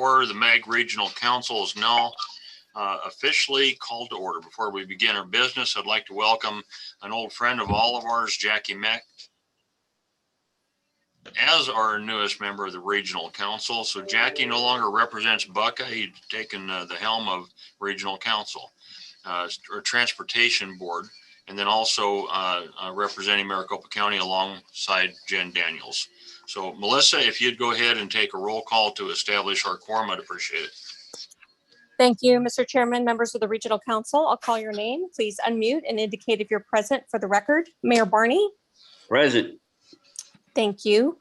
order. The MAG Regional Council is now officially called to order. Before we begin our business, I'd like to welcome an old friend of all of ours, Jackie Meck, as our newest member of the Regional Council. So Jackie no longer represents Bucca. He's taken the helm of Regional Council or Transportation Board, and then also representing Maricopa County alongside Jen Daniels. So Melissa, if you'd go ahead and take a roll call to establish our quorum, I'd appreciate it. Thank you, Mr. Chairman, members of the Regional Council. I'll call your name. Please unmute and indicate if you're present for the record. Mayor Barney. Present. Thank you.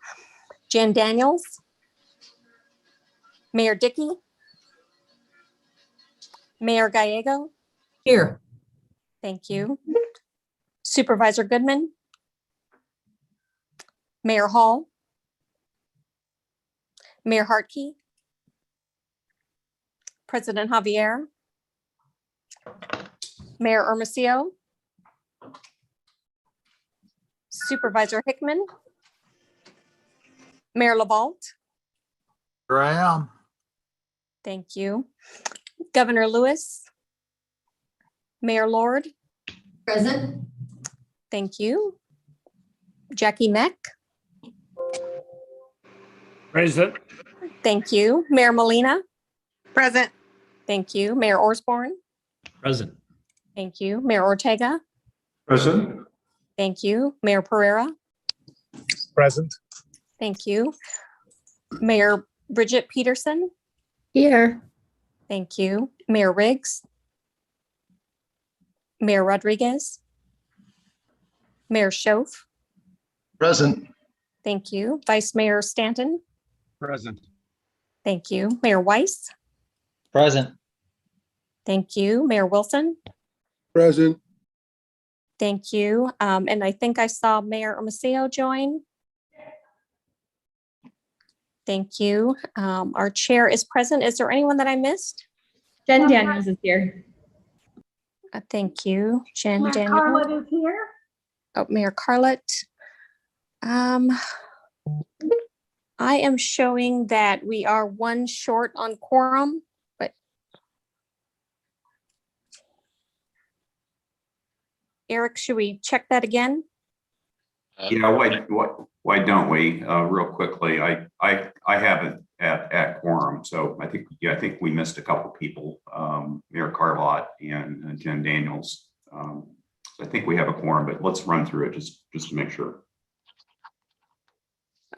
Jen Daniels. Mayor Dickey. Mayor Gallego. Here. Thank you. Supervisor Goodman. Mayor Hall. Mayor Hartke. President Javier. Mayor Hermosillo. Supervisor Hickman. Mayor LaVault. Here I am. Thank you. Governor Lewis. Mayor Lord. Present. Thank you. Jackie Meck. Present. Thank you. Mayor Molina. Present. Thank you. Mayor Osborne. Present. Thank you. Mayor Ortega. Present. Thank you. Mayor Pereira. Present. Thank you. Mayor Bridget Peterson. Here. Thank you. Mayor Riggs. Mayor Rodriguez. Mayor Schoaf. Present. Thank you. Vice Mayor Stanton. Present. Thank you. Mayor Weiss. Present. Thank you. Mayor Wilson. Present. Thank you. And I think I saw Mayor Hermosillo join. Thank you. Our chair is present. Is there anyone that I missed? Jen Daniels is here. Thank you. Jen Mayor Daniels. Carlett is here. Oh, Mayor Carlett. I am showing that we are one short on quorum, but Eric, should we check that again? Yeah, why don't we real quickly? I have it at quorum, so I think we missed a couple people, Mayor Carlott and Jen Daniels. I think we have a quorum, but let's run through it just to make sure.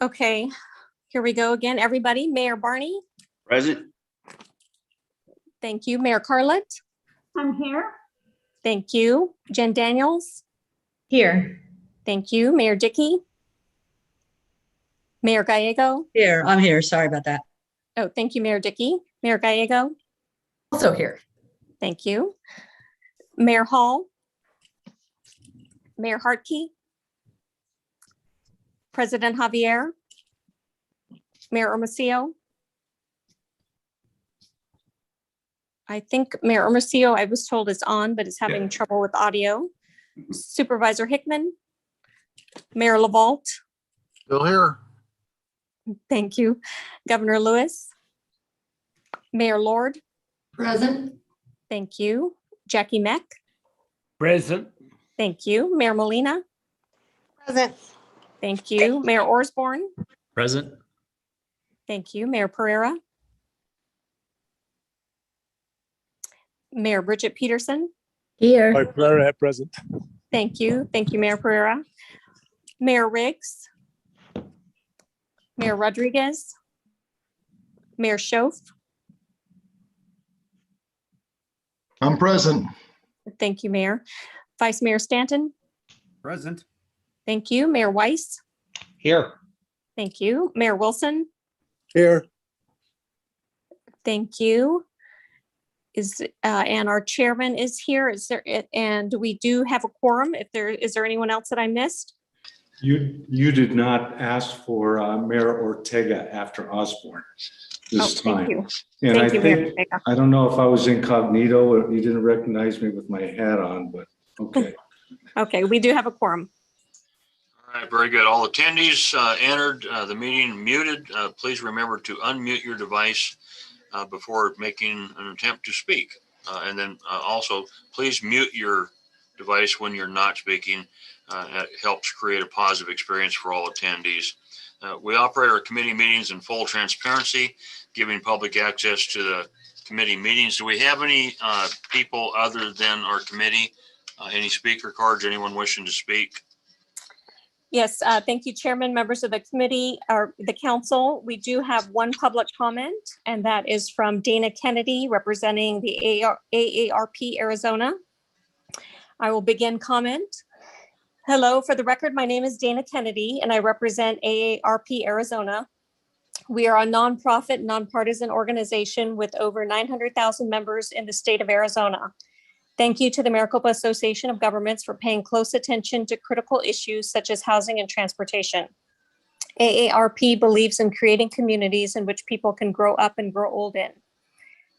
Okay, here we go again. Everybody, Mayor Barney. Present. Thank you. Mayor Carlett. I'm here. Thank you. Jen Daniels. Here. Thank you. Mayor Dickey. Mayor Gallego. Here, I'm here. Sorry about that. Oh, thank you, Mayor Dickey. Mayor Gallego. Also here. Thank you. Mayor Hall. Mayor Hartke. President Javier. Mayor Hermosillo. I think Mayor Hermosillo, I was told is on, but is having trouble with audio. Supervisor Hickman. Mayor LaVault. Still here. Thank you. Governor Lewis. Mayor Lord. Present. Thank you. Jackie Meck. Present. Thank you. Mayor Molina. Present. Thank you. Mayor Osborne. Present. Thank you. Mayor Pereira. Mayor Bridget Peterson. Here. Pereira present. Thank you. Thank you, Mayor Pereira. Mayor Riggs. Mayor Rodriguez. Mayor Schoaf. I'm present. Thank you, Mayor. Vice Mayor Stanton. Present. Thank you. Mayor Weiss. Here. Thank you. Mayor Wilson. Here. Thank you. And our chairman is here. And we do have a quorum. Is there anyone else that I missed? You did not ask for Mayor Ortega after Osborne this time. Thank you. And Thank I you, Mayor think, Ortega. I don't know if I was incognito or you didn't recognize me with my hat on, but okay. Okay, we do have a quorum. All right, very good. All attendees entered the meeting muted. Please remember to unmute your device before making an attempt to speak. And then also, please mute your device when you're not speaking. It helps create a positive experience for all attendees. We operate our committee meetings in full transparency, giving public access to the committee meetings. Do we have any people other than our committee? Any speaker cards, anyone wishing to speak? Yes, thank you, Chairman, members of the committee or the council. We do have one public comment, and that is from Dana Kennedy, representing the AARP Arizona. I will begin comment. Hello, for the record, my name is Dana Kennedy, and I represent AARP Arizona. We are a nonprofit, nonpartisan organization with over 900,000 members in the state of Arizona. Thank you to the Maricopa Association of Governments for paying close attention to critical issues such as housing and transportation. AARP believes in creating communities in which people can grow up and grow old in.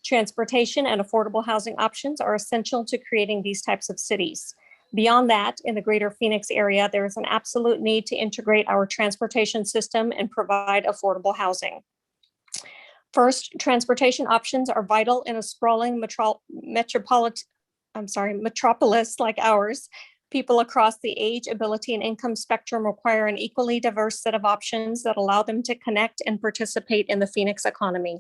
Transportation and affordable housing options are essential to creating these types of cities. Beyond that, in the greater Phoenix area, there is an absolute need to integrate our transportation system and provide affordable housing. First, transportation options are vital in a sprawling metropolis like ours. People across the age, ability, and income spectrum require an equally diverse set of options that allow them to connect and participate in the Phoenix economy.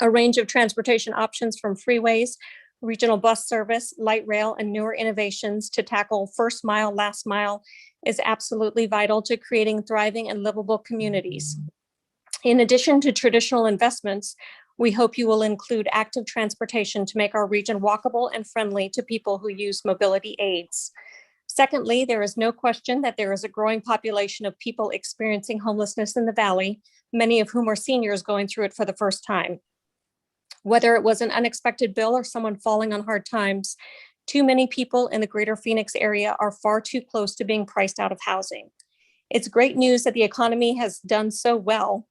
A range of transportation options from freeways, regional bus service, light rail, and newer innovations to tackle first mile, last mile is absolutely vital to creating thriving and livable communities. In addition to traditional investments, we hope you will include active transportation to make our region walkable and friendly to people who use mobility aids. Secondly, there is no question that there is a growing population of people experiencing homelessness in the valley, many of whom are seniors going through it for the first time. Whether it was an unexpected bill or someone falling on hard times, too many people in the greater Phoenix area are far too close to being priced out of housing. It's great news that the economy has done so well,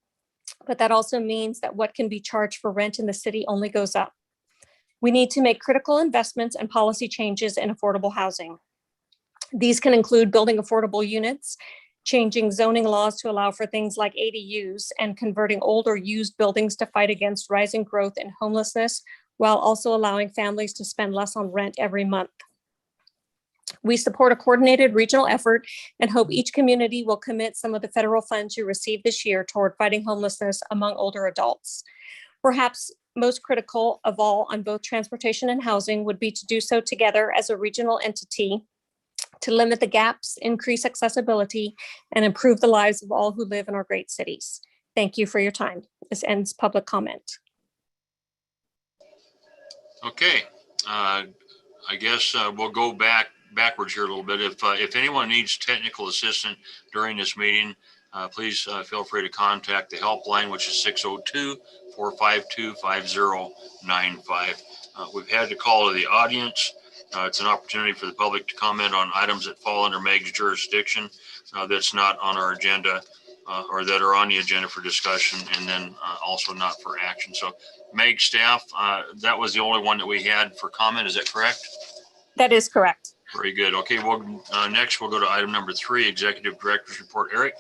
but that also means that what can be charged for rent in the city only goes up. We need to make critical investments and policy changes in affordable housing. These can include building affordable units, changing zoning laws to allow for things like ADUs, and converting old or used buildings to fight against rising growth and homelessness, while also allowing families to spend less on rent every month. We support a coordinated regional effort and hope each community will commit some of the federal funds you received this year toward fighting homelessness among older adults. Perhaps most critical of all on both transportation and housing would be to do so together as a regional entity to limit the gaps, increase accessibility, and improve the lives of all who live in our great cities. Thank you for your time. This ends public comment. Okay, I guess we'll go backwards here a little bit. If anyone needs technical assistance during this meeting, please feel free to contact the helpline, which is 602-452-5095. We've had to call to the audience. It's an opportunity for the public to comment on items that fall under Meg's jurisdiction that's not on our agenda or that are on the agenda for discussion, and then also not for action. So Meg, staff, that was the only one that we had for comment. Is that correct? That is correct. Very good. Okay, well, next we'll go to item number 3, Executive Director's Report. Eric?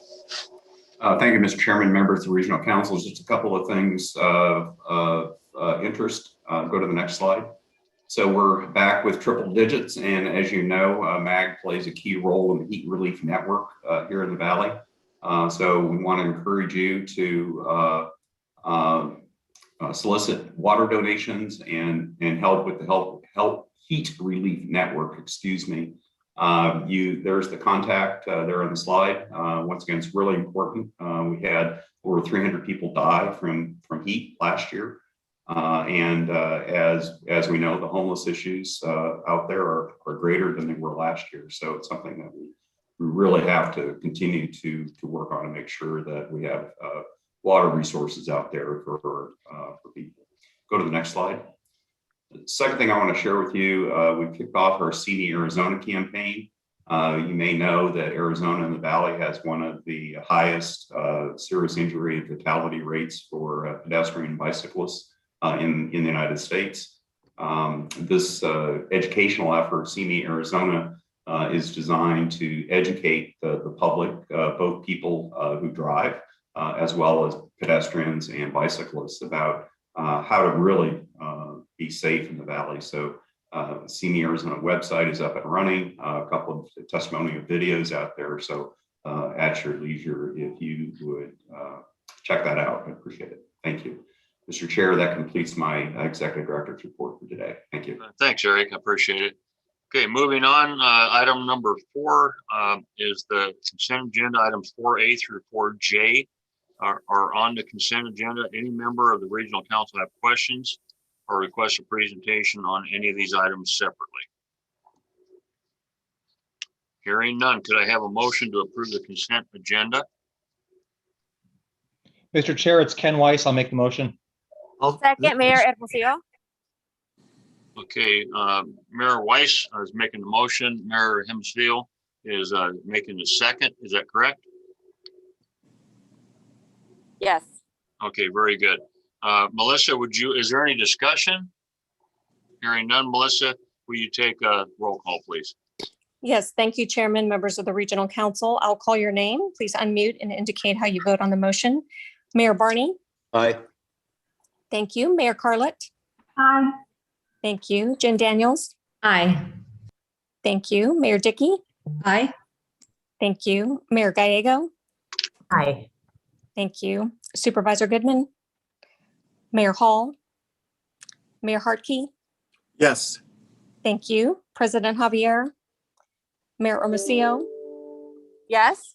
Thank you, Mr. Chairman, members of the Regional Council. Just a couple of things of interest. Go to the next slide. So we're back with triple digits, and as you know, MAG plays a key role in the heat relief network here in the Valley. So we want to encourage you to solicit water donations and help with the help heat relief network. Excuse me. There's the contact there on the slide. Once again, it's really important. We had over 300 people die from heat last year. As we know, the homeless issues out there are greater than they were last year. So it's something that we really have to continue to work on and make sure that we have water resources out there for people. Go to the next slide. The second thing I want to share with you, we kicked off our See Me Arizona campaign. You may know that Arizona in the Valley has one of the highest serious injury and fatality rates for pedestrian bicyclists in the United States. This educational effort, See Me Arizona, is designed to educate the public, both people who drive, as well as pedestrians and bicyclists, about how to really be safe in the valley. So See Me Arizona website is up and running, a couple of testimonial videos out there. So at your leisure, if you would check that out, I appreciate it. Thank you. Mr. Chair, that completes my executive director's report for today. Thank you. Thanks, Eric. I appreciate it. Okay, moving on. Item number 4 is the consent agenda. Items 4A through 4J are on the consent agenda. Any member of the regional council have questions or request a presentation on any of these items separately? Hearing none, could I have a motion to approve the consent agenda? Mr. Chair, it's Ken Weiss. I'll make the motion. Second, Mayor Hermosillo. Okay, Mayor Weiss is making the motion. Mayor Hemsfield is making the second. Is that correct? Yes. Okay, very good. Melissa, is there any discussion? Hearing none, Melissa, will you take a roll call, please? Yes, thank you, Chairman, members of the Regional Council. I'll call your name. Please unmute and indicate how you vote on the motion. Mayor Barney? Aye. Thank you. Mayor Carlett? Aye. Thank you. Jen Daniels? Aye. Thank you. Mayor Dickey? Aye. Thank you. Mayor Gallego? Aye. Thank you. Supervisor Goodman? Mayor Hall? Mayor Hartke? Yes. Thank you. President Javier? Mayor Hermosillo? Yes.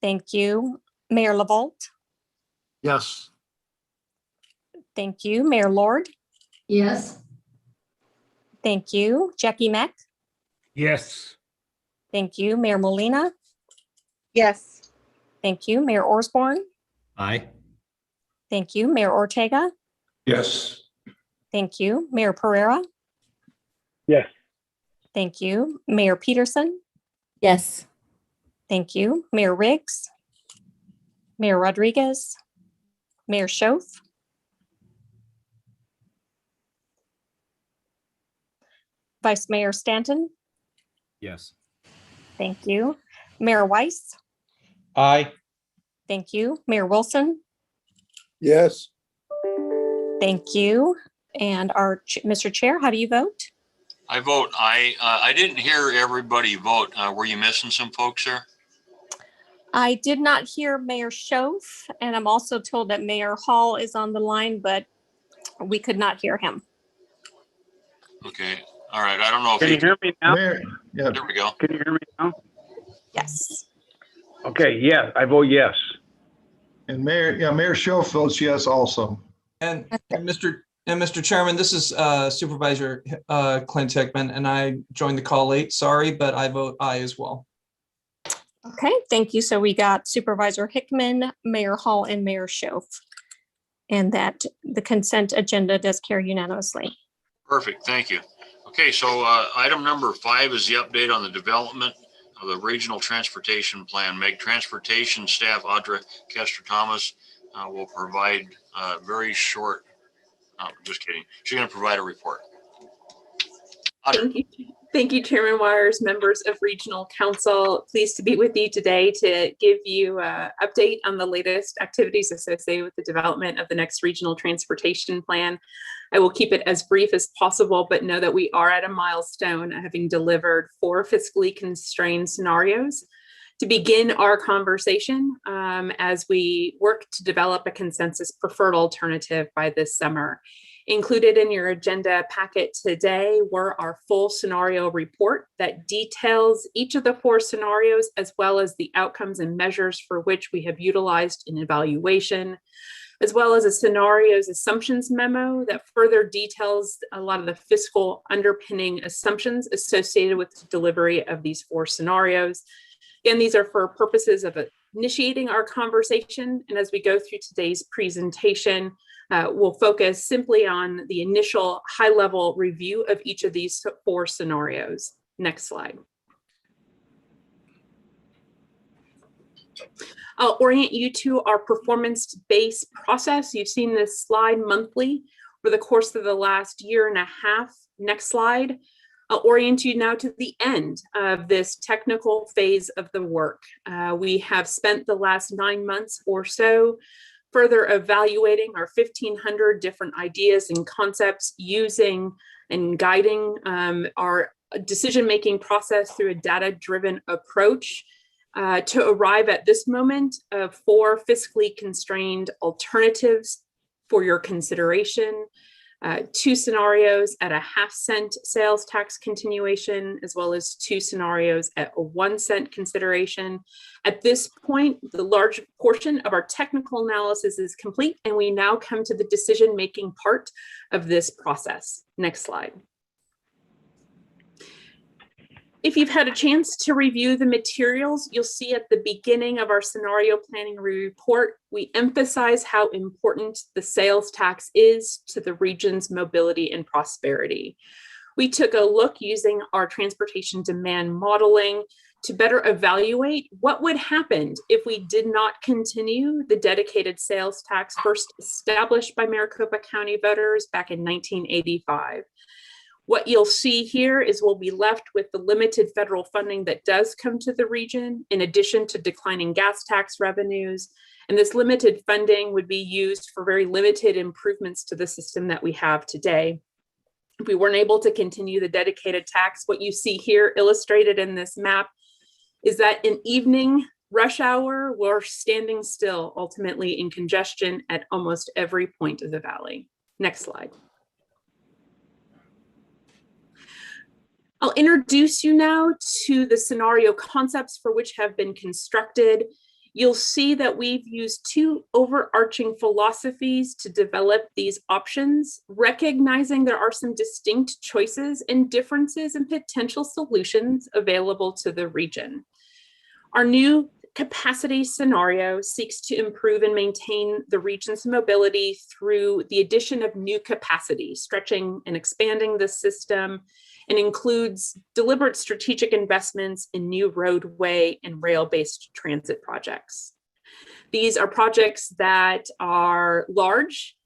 Thank you. Mayor LaVault? Yes. Thank you. Mayor Lord? Yes. Thank you. Jackie Mack? Yes. Thank you. Mayor Molina? Yes. Thank you. Mayor Osborne? Aye. Thank you. Mayor Ortega? Yes. Thank you. Mayor Pereira? Yes. Thank you. Mayor Peterson? Yes. Thank you. Mayor Riggs? Mayor Rodriguez? Mayor Schoaf? Vice Mayor Stanton? Yes. Thank you. Mayor Weiss? Aye. Thank you. Mayor Wilson? Yes. Thank you. And Mr. Chair, how do you vote? I vote aye. I didn't hear everybody vote. Were you missing some folks there? I did not hear Mayor Schoaf, and I'm also told that Mayor Hall is on the line, but we could not hear him. Okay, all right. I don't know if Can you hear me now? Mayor, yeah, There we go. Can you hear me now? Yes. Okay, yeah, I vote yes. and Mayor Schoaf votes yes also. And Mr. Chairman, this is Supervisor Clint Hickman, and I joined the call late. Sorry, but I vote aye as well. Okay, thank you. So we got Supervisor Hickman, Mayor Hall, and Mayor Schoaf. And that the consent agenda does carry unanimously. Perfect, thank you. Okay, so item number 5 is the update on the development of the regional transportation plan. Meg Transportation Staff Audra Kester-Thomas will provide a very short, just kidding. She's gonna provide a report. Audra. Thank you, Chairman Wires, members of Regional Council. Pleased to be with you today to give you an update on the latest activities associated with the development of the next regional transportation plan. I will keep it as brief as possible, but know that we are at a milestone, having delivered 4 fiscally constrained scenarios to begin our conversation as we work to develop a consensus preferred alternative by this summer. Included in your agenda packet today were our full scenario report that details each of the 4 scenarios, as well as the outcomes and measures for which we have utilized in evaluation, as well as a scenarios assumptions memo that further details a lot of the fiscal underpinning assumptions associated with the delivery of these 4 scenarios. Again, these are for purposes of initiating our conversation. And as we go through today's presentation, we'll focus simply on the initial high-level review of each of these 4 scenarios. Next slide. I'll orient you to our performance-based process. You've seen this slide monthly over the course of the last year and a half. Next slide. I'll orient you now to the end of this technical phase of the work. We have spent the last 9 months or so further evaluating our 1,500 different ideas and concepts, using and guiding our decision-making process through a data-driven approach to arrive at this moment of 4 fiscally constrained alternatives for your consideration. 2 scenarios at a 1/2 cent sales tax continuation, as well as 2 scenarios at a 1 cent consideration. At this point, the large portion of our technical analysis is complete, and we now come to the decision-making part of this process. Next slide. If you've had a chance to review the materials, you'll see at the beginning of our scenario planning report, we emphasize how important the sales tax is to the region's mobility and prosperity. We took a look using our transportation demand modeling to better evaluate what would happen if we did not continue the dedicated sales tax first established by Maricopa County voters back in 1985. What you'll see here is we'll be left with the limited federal funding that does come to the region, in addition to declining gas tax revenues. And this limited funding would be used for very limited improvements to the system that we have today. If we weren't able to continue the dedicated tax, what you see here illustrated in this map is that in evening rush hour, we're standing still ultimately in congestion at almost every point of the valley. Next slide. I'll introduce you now to the scenario concepts for which have been constructed. You'll see that we've used 2 overarching philosophies to develop these options, recognizing there are some distinct choices and differences in potential solutions available to the region. Our new capacity scenario seeks to improve and maintain the region's mobility through the addition of new capacity, stretching and expanding the system, and includes deliberate strategic investments in new roadway and rail-based transit projects. These are projects that are large,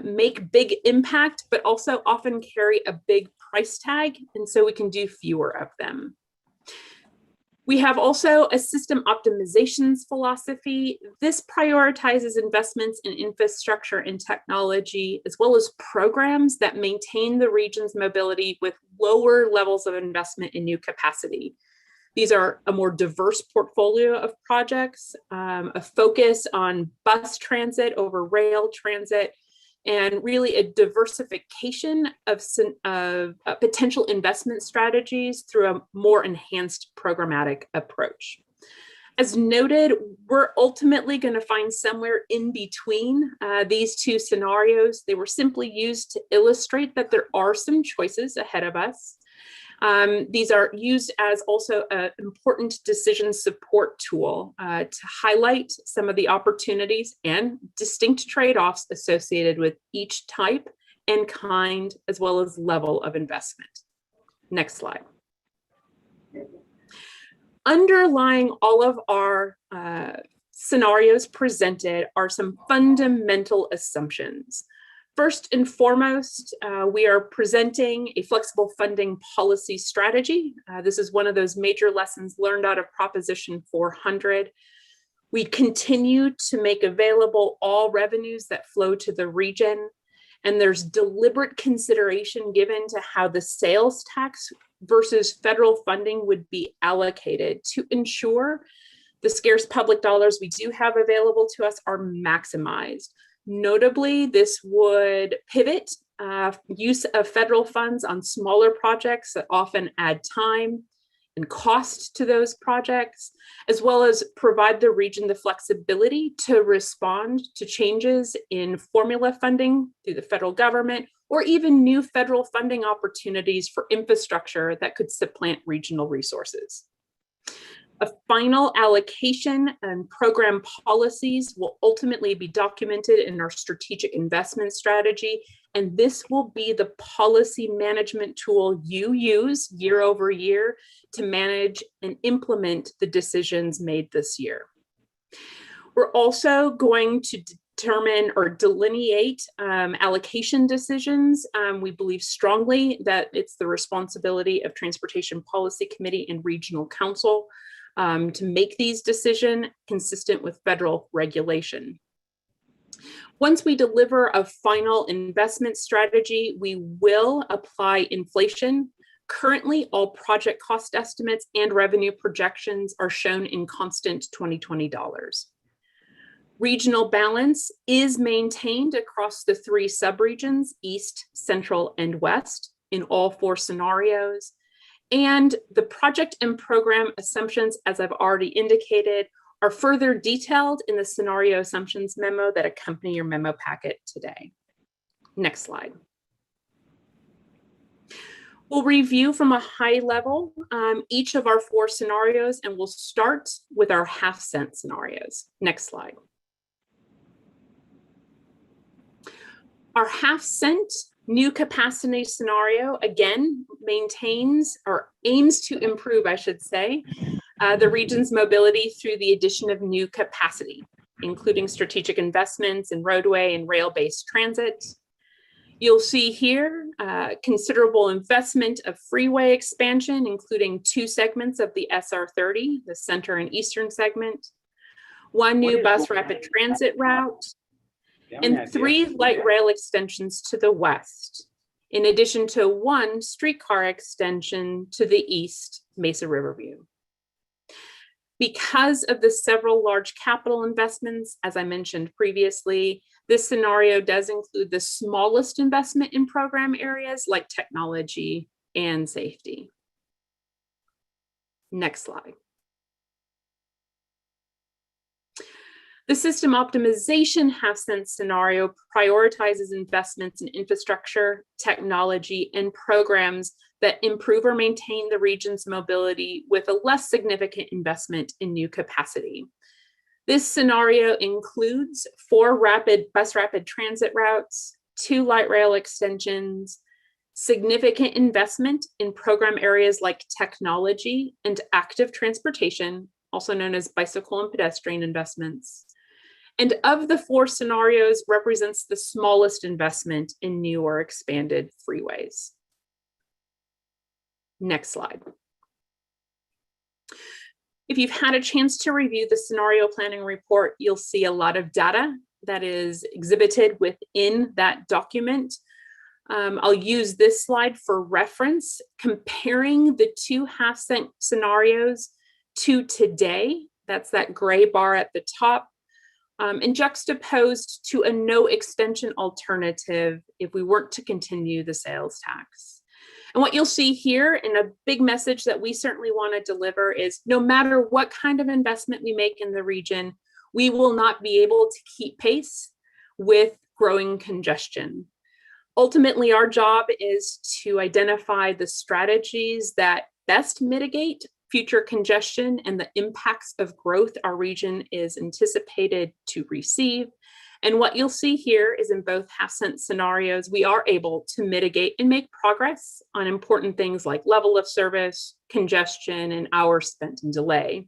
make big impact, but also often carry a big price tag, and so we can do fewer of them. We have also a system optimizations philosophy. This prioritizes investments in infrastructure and technology, as well as programs that maintain the region's mobility with lower levels of investment in new capacity. These are a more diverse portfolio of projects, a focus on bus transit over rail transit, and really a diversification of potential investment strategies through a more enhanced programmatic approach. As noted, we're ultimately going to find somewhere in between these 2 scenarios. They were simply used to illustrate that there are some choices ahead of us. These are used as also an important decision support tool to highlight some of the opportunities and distinct trade-offs associated with each type and kind, as well as level of investment. Next slide. Underlying all of our scenarios presented are some fundamental assumptions. First and foremost, we are presenting a flexible funding policy strategy. This is one of those major lessons learned out of Proposition 400. We continue to make available all revenues that flow to the region, and there's deliberate consideration given to how the sales tax versus federal funding would be allocated to ensure the scarce public dollars we do have available to us are maximized. Notably, this would pivot use of federal funds on smaller projects that often add time and cost to those projects, as well as provide the region the flexibility to respond to changes in formula funding through the federal government, or even new federal funding opportunities for infrastructure that could supplant regional resources. A final allocation and program policies will ultimately be documented in our strategic investment strategy, and this will be the policy management tool you use year over year to manage and implement the decisions made this year. We're also going to determine or delineate allocation decisions. We believe strongly that it's the responsibility of Transportation Policy Committee and Regional Council to make these decisions consistent with federal regulation. Once we deliver a final investment strategy, we will apply inflation. Currently, all project cost estimates and revenue projections are shown in constant 2020 dollars. Regional balance is maintained across the 3 subregions, East, Central, and West, in all 4 scenarios. And the project and program assumptions, as I've already indicated, are further detailed in the scenario assumptions memo that accompany your memo packet today. Next slide. We'll review from a high level each of our 4 scenarios, and we'll start with our half-cent scenarios. Next slide. Our half-cent new capacity scenario, again, maintains or aims to improve, I should say, the region's mobility through the addition of new capacity, including strategic investments in roadway and rail-based transit. You'll see here considerable investment of freeway expansion, including 2 segments of the SR30, the center and eastern segment, 1 new bus rapid transit route, and 3 light rail extensions to the west, in addition to 1 streetcar extension to the east, Mesa Riverview. Because of the several large capital investments, as I mentioned previously, this scenario does include the smallest investment in program areas like technology and safety. Next slide. The system optimization half-cent scenario prioritizes investments in infrastructure, technology, and programs that improve or maintain the region's mobility with a less significant investment in new capacity. This scenario includes 4 bus rapid transit routes, 2 light rail extensions, significant investment in program areas like technology and active transportation, also known as bicycle and pedestrian investments. And of the 4 scenarios, represents the smallest investment in new or expanded freeways. Next slide. If you've had a chance to review the scenario planning report, you'll see a lot of data that is exhibited within that document. I'll use this slide for reference, comparing the 2 half-cent scenarios to today. That's that gray bar at the top. And juxtaposed to a no extension alternative if we weren't to continue the sales tax. And what you'll see here, and a big message that we certainly want to deliver, is no matter what kind of investment we make in the region, we will not be able to keep pace with growing congestion. Ultimately, our job is to identify the strategies that best mitigate future congestion and the impacts of growth our region is anticipated to receive. And what you'll see here is in both half-cent scenarios, we are able to mitigate and make progress on important things like level of service, congestion, and hours spent in delay.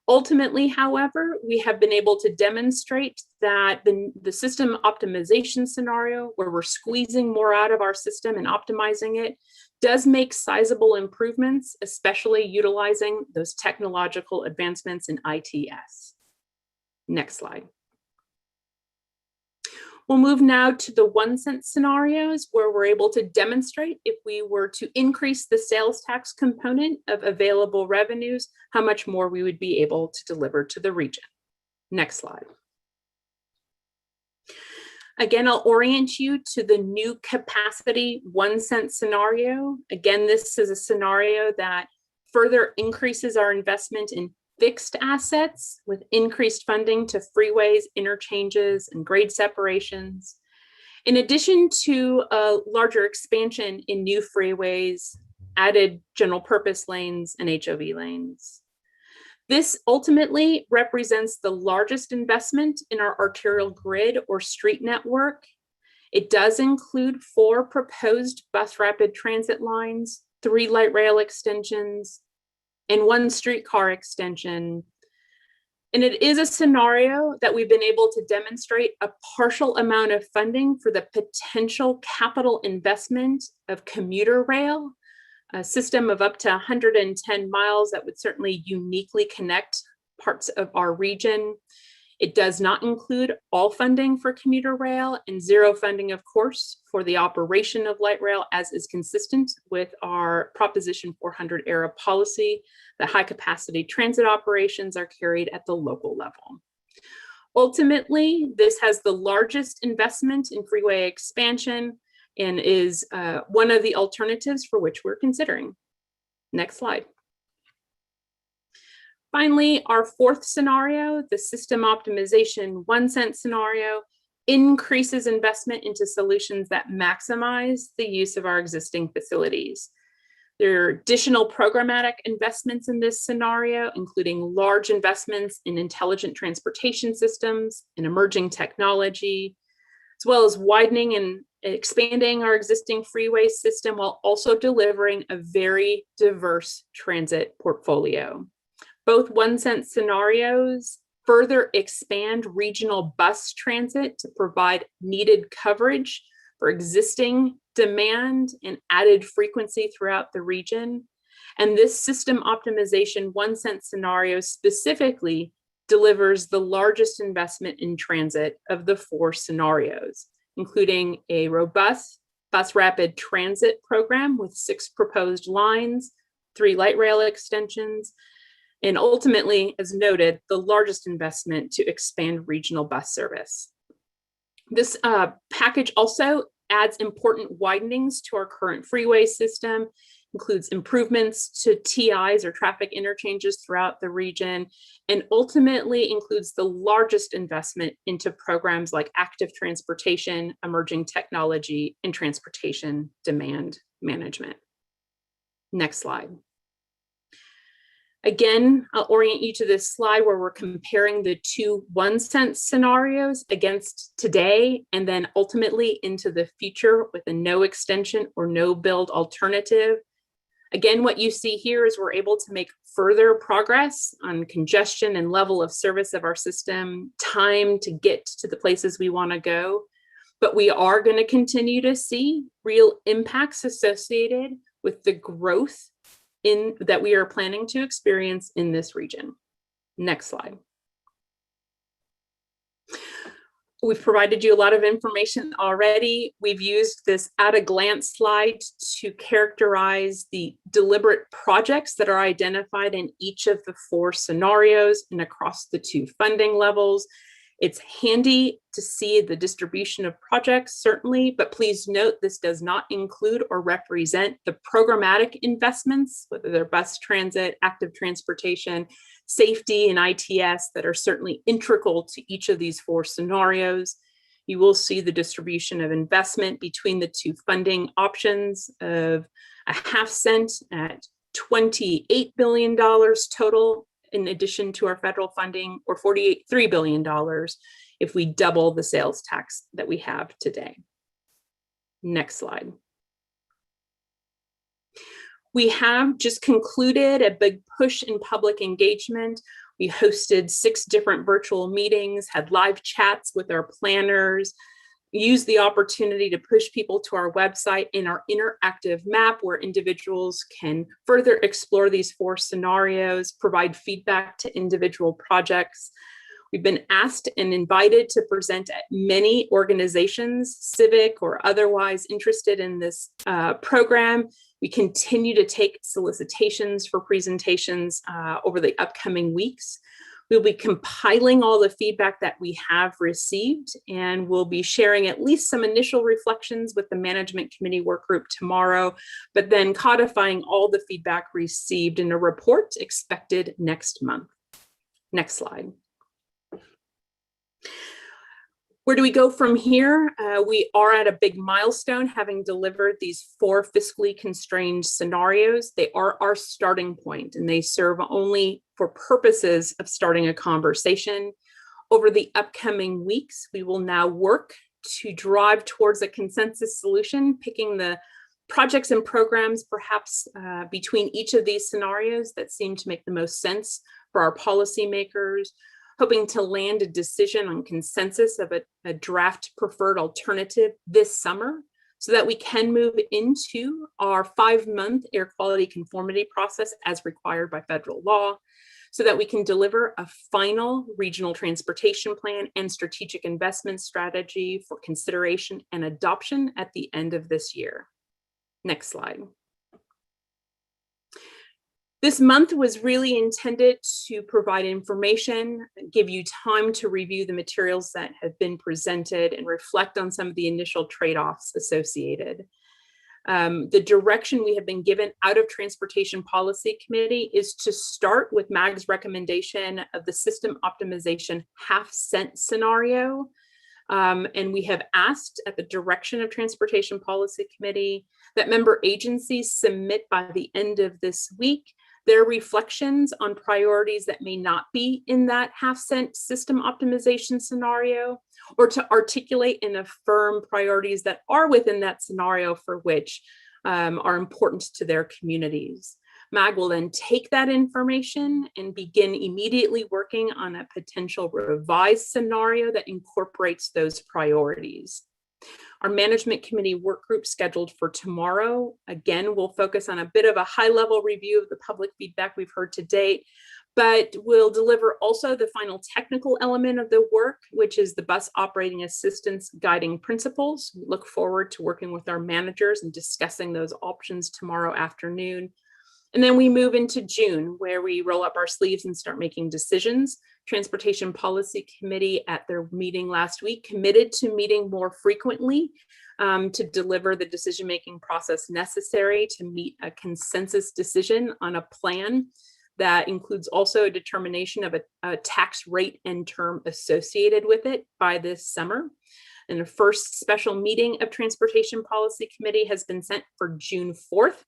Ultimately, however, we have been able to demonstrate that the system optimization scenario, where we're squeezing more out of our system and optimizing it, does make sizable improvements, especially utilizing those technological advancements in ITS. Next slide. We'll move now to the 1-cent scenarios, where we're able to demonstrate if we were to increase the sales tax component of available revenues, how much more we would be able to deliver to the region. Next slide. Again, I'll orient you to the new capacity 1-cent scenario. Again, this is a scenario that further increases our investment in fixed assets with increased funding to freeways, interchanges, and grade separations, in addition to a larger expansion in new freeways, added general purpose lanes, and HOV lanes. This ultimately represents the largest investment in our arterial grid or street network. It does include 4 proposed bus rapid transit lines, 3 light rail extensions, and 1 streetcar extension. And it is a scenario that we've been able to demonstrate a partial amount of funding for the potential capital investment of commuter rail, a system of up to 110 miles that would certainly uniquely connect parts of our region. It does not include all funding for commuter rail and zero funding, of course, for the operation of light rail, as is consistent with our Proposition 400 era policy that high capacity transit operations are carried at the local level. Ultimately, this has the largest investment in freeway expansion and is one of the alternatives for which we're considering. Next slide. Finally, our fourth scenario, the system optimization 1 cent scenario, increases investment into solutions that maximize the use of our existing facilities. There are additional programmatic investments in this scenario, including large investments in intelligent transportation systems and emerging technology, as well as widening and expanding our existing freeway system while also delivering a very diverse transit portfolio. Both 1 cent scenarios further expand regional bus transit to provide needed coverage for existing demand and added frequency throughout the region. And this system optimization 1 cent scenario specifically delivers the largest investment in transit of the 4 scenarios, including a robust bus rapid transit program with 6 proposed lines, 3 light rail extensions, and ultimately, as noted, the largest investment to expand regional bus service. This package also adds important widenings to our current freeway system, includes improvements to TIs or traffic interchanges throughout the region, and ultimately includes the largest investment into programs like active transportation, emerging technology, and transportation demand management. Next slide. Again, I'll orient you to this slide where we're comparing the 2 1 cent scenarios against today and then ultimately into the future with a no extension or no build alternative. Again, what you see here is we're able to make further progress on congestion and level of service of our system, time to get to the places we want to go. But we are going to continue to see real impacts associated with the growth that we are planning to experience in this region. Next slide. We've provided you a lot of information already. We've used this at a glance slide to characterize the deliberate projects that are identified in each of the 4 scenarios and across the 2 funding levels. It's handy to see the distribution of projects, certainly, but please note this does not include or represent the programmatic investments, whether they're bus transit, active transportation, safety, and ITS that are certainly integral to each of these 4 scenarios. You will see the distribution of investment between the 2 funding options of a half cent at $28 billion total, in addition to our federal funding, or $3 billion if we double the sales tax that we have today. Next slide. We have just concluded a big push in public engagement. We hosted 6 different virtual meetings, had live chats with our planners, used the opportunity to push people to our website in our interactive map where individuals can further explore these 4 scenarios, provide feedback to individual projects. We've been asked and invited to present at many organizations, civic or otherwise, interested in this program. We continue to take solicitations for presentations over the upcoming weeks. We'll be compiling all the feedback that we have received, and we'll be sharing at least some initial reflections with the management committee work group tomorrow, but then codifying all the feedback received in a report expected next month. Next slide. Where do we go from here? We are at a big milestone, having delivered these 4 fiscally constrained scenarios. They are our starting point, and they serve only for purposes of starting a conversation. Over the upcoming weeks, we will now work to drive towards a consensus solution, picking the projects and programs perhaps between each of these scenarios that seem to make the most sense for our policymakers, hoping to land a decision on consensus of a draft preferred alternative this summer so that we can move into our 5-month air quality conformity process as required by federal law. so that we can deliver a final regional transportation plan and strategic investment strategy for consideration and adoption at the end of this year. Next slide. This month was really intended to provide information, give you time to review the materials that have been presented and reflect on some of the initial trade-offs associated. The direction we have been given out of Transportation Policy Committee is to start with MAG's recommendation of the system optimization half-cent scenario. And we have asked, at the direction of Transportation Policy Committee, that member agencies submit by the end of this week their reflections on priorities that may not be in that half-cent system optimization scenario, or to articulate and affirm priorities that are within that scenario for which are important to their communities. MAG will then take that information and begin immediately working on a potential revised scenario that incorporates those priorities. Our management committee work group scheduled for tomorrow, again, will focus on a bit of a high-level review of the public feedback we've heard to date, but we'll deliver also the final technical element of the work, which is the bus operating assistance guiding principles. We look forward to working with our managers and discussing those options tomorrow afternoon. And then we move into June, where we roll up our sleeves and start making decisions. Transportation Policy Committee at their meeting last week committed to meeting more frequently to deliver the decision-making process necessary to meet a consensus decision on a plan that includes also a determination of a tax rate and term associated with it by this summer. And the first special meeting of Transportation Policy Committee has been set for June 4th.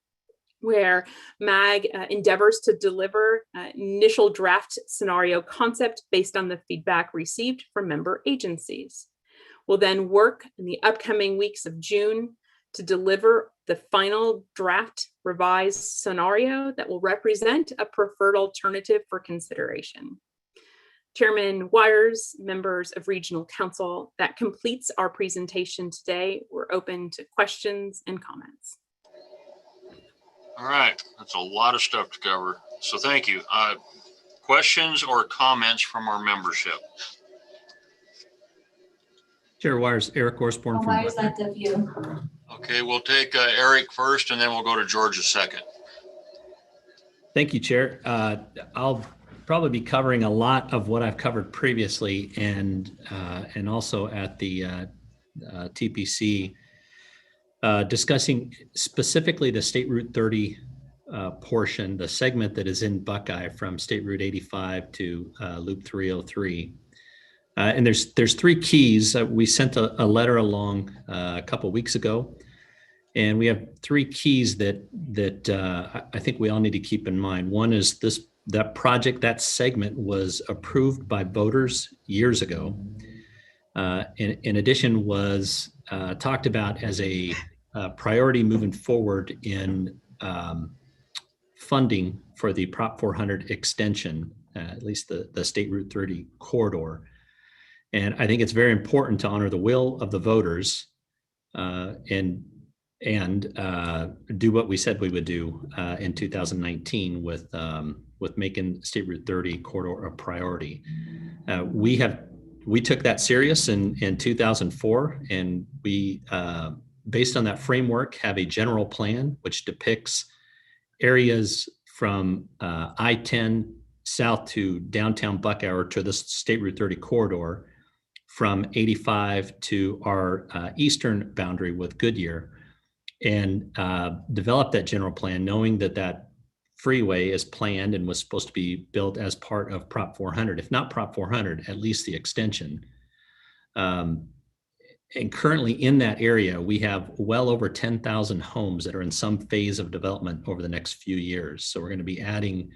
Where MAG endeavors to deliver initial draft scenario concept based on the feedback received from member agencies. We'll then work in the upcoming weeks of June to deliver the final draft revised scenario that will represent a preferred alternative for consideration. Chairman Wires, members of Regional Council, that completes our presentation today. We're open to questions and comments. All right, that's a lot of stuff to cover. So thank you. Questions or comments from our membership? Chair Wires, Eric Osborne from Buckeye. Okay, we'll take Eric first, and then we'll go to Georgia second. Thank you, Chair. I'll probably be covering a lot of what I've covered previously, and also at the TPC, discussing specifically the State Route 30 portion, the segment that is in Buckeye from State Route 85 to Loop 303. And there's three keys. We sent a letter along a couple weeks ago, and we have three keys that I think we all need to keep in mind. One is that project, that segment was approved by voters years ago. In addition, was talked about as a priority moving forward in funding for the Prop 400 extension, at least the State Route 30 corridor. And I think it's very important to honor the will of the voters and do what we said we would do in 2019 with making State Route 30 corridor a priority. We took that serious in 2004, and we, based on that framework, have a general plan which depicts areas from I-10 south to downtown Buckeye, or to the State Route 30 corridor, from 85 to our eastern boundary with Goodyear, and developed that general plan knowing that freeway is planned and was supposed to be built as part of Prop 400, if not Prop 400, at least the extension. And currently in that area, we have well over 10,000 homes that are in some phase of development over the next few years. So we're going to be adding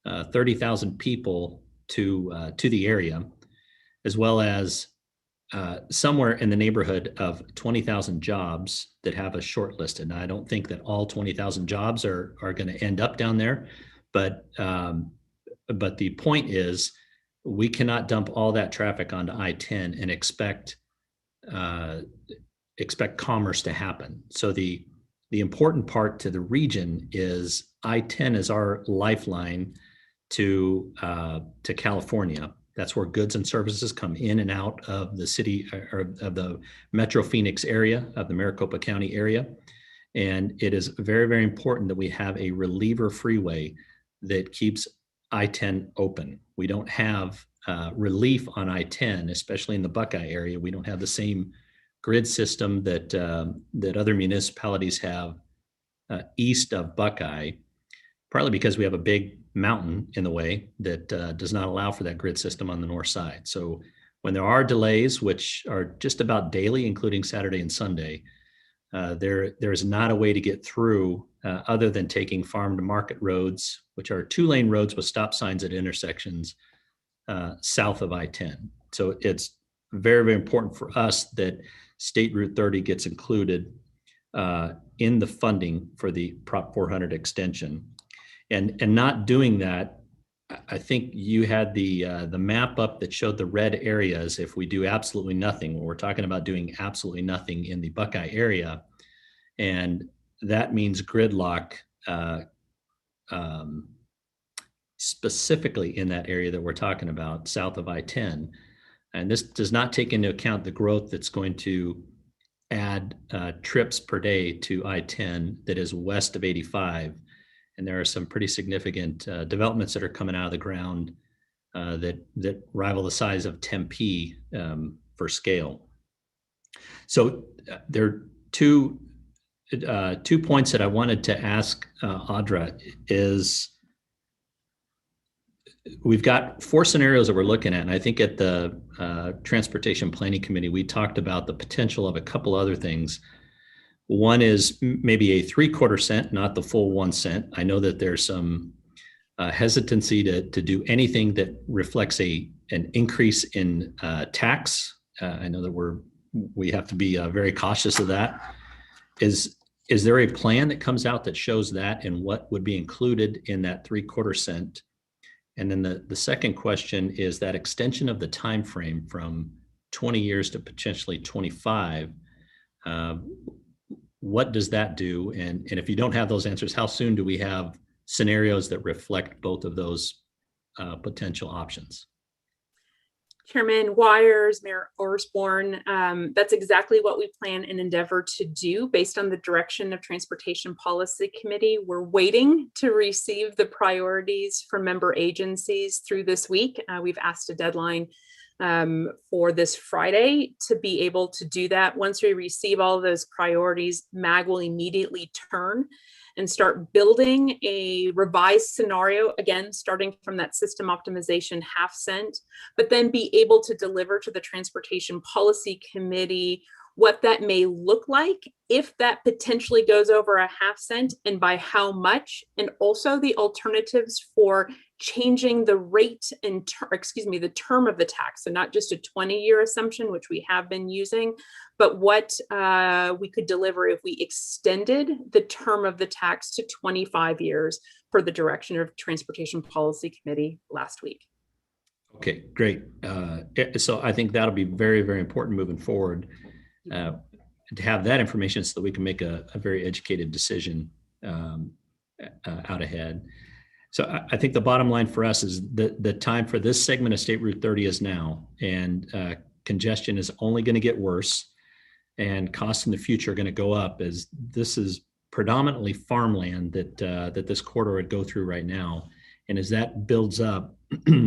30,000 people to the area, as well as somewhere in the neighborhood of 20,000 jobs that have a shortlisted. Now, I don't think that all 20,000 jobs are going to end up down there, but the point is, we cannot dump all that traffic onto I-10 and expect commerce to happen. So the important part to the region is I-10 is our lifeline to California. That's where goods and services come in and out of the city or of the Metro Phoenix area, of the Maricopa County area. And it is very, very important that we have a reliever freeway that keeps I-10 open. We don't have relief on I-10, especially in the Buckeye area. We don't have the same grid system that other municipalities have east of Buckeye, partly because we have a big mountain in the way that does not allow for that grid system on the north side. So when there are delays, which are just about daily, including Saturday and Sunday, there is not a way to get through other than taking farm to market roads, which are 2-lane roads with stop signs at intersections south of I-10. So it's very, very important for us that State Route 30 gets included in the funding for the Prop 400 extension. And not doing that, I think you had the map up that showed the red areas. If we do absolutely nothing, we're talking about doing absolutely nothing in the Buckeye area, and that means gridlock specifically in that area that we're talking about, south of I-10. And this does not take into account the growth that's going to add trips per day to I-10 that is west of 85. And there are some pretty significant developments that are coming out of the ground that rival the size of Tempe for scale. So there are two points that I wanted to ask Audra is, we've got 4 scenarios that we're looking at. And I think at the Transportation Planning Committee, we talked about the potential of a couple other things. One is maybe a 3/4 cent, not the full 1 cent. I know that there's some hesitancy to do anything that reflects an increase in tax. I know that we have to be very cautious of that. Is there a plan that comes out that shows that and what would be included in that 3/4 cent? And then the second question is that extension of the time frame from 20 years to potentially 25. What does that do? And if you don't have those answers, how soon do we have scenarios that reflect both of those potential options? Chairman Wires, Mayor Osborne, that's exactly what we plan and endeavor to do based on the direction of Transportation Policy Committee. We're waiting to receive the priorities from member agencies through this week. We've asked a deadline for this Friday to be able to do that. Once we receive all of those priorities, MAG will immediately turn and start building a revised scenario, again, starting from that system optimization 1/2 cent, but then be able to deliver to the Transportation Policy Committee what that may look like if that potentially goes over a 1/2 cent and by how much, and also the alternatives for changing the rate and the term of the tax. So not just a 20-year assumption, which we have been using, but what we could deliver if we extended the term of the tax to 25 years per the direction of Transportation Policy Committee last week. Okay, great. So I think that'll be very, very important moving forward to have that information so that we can make a very educated decision out ahead. So I think the bottom line for us is the time for this segment of State Route 30 is now, and congestion is only going to get worse, and costs in the future are going to go up, as this is predominantly farmland that this corridor would go through right now. And as that builds up,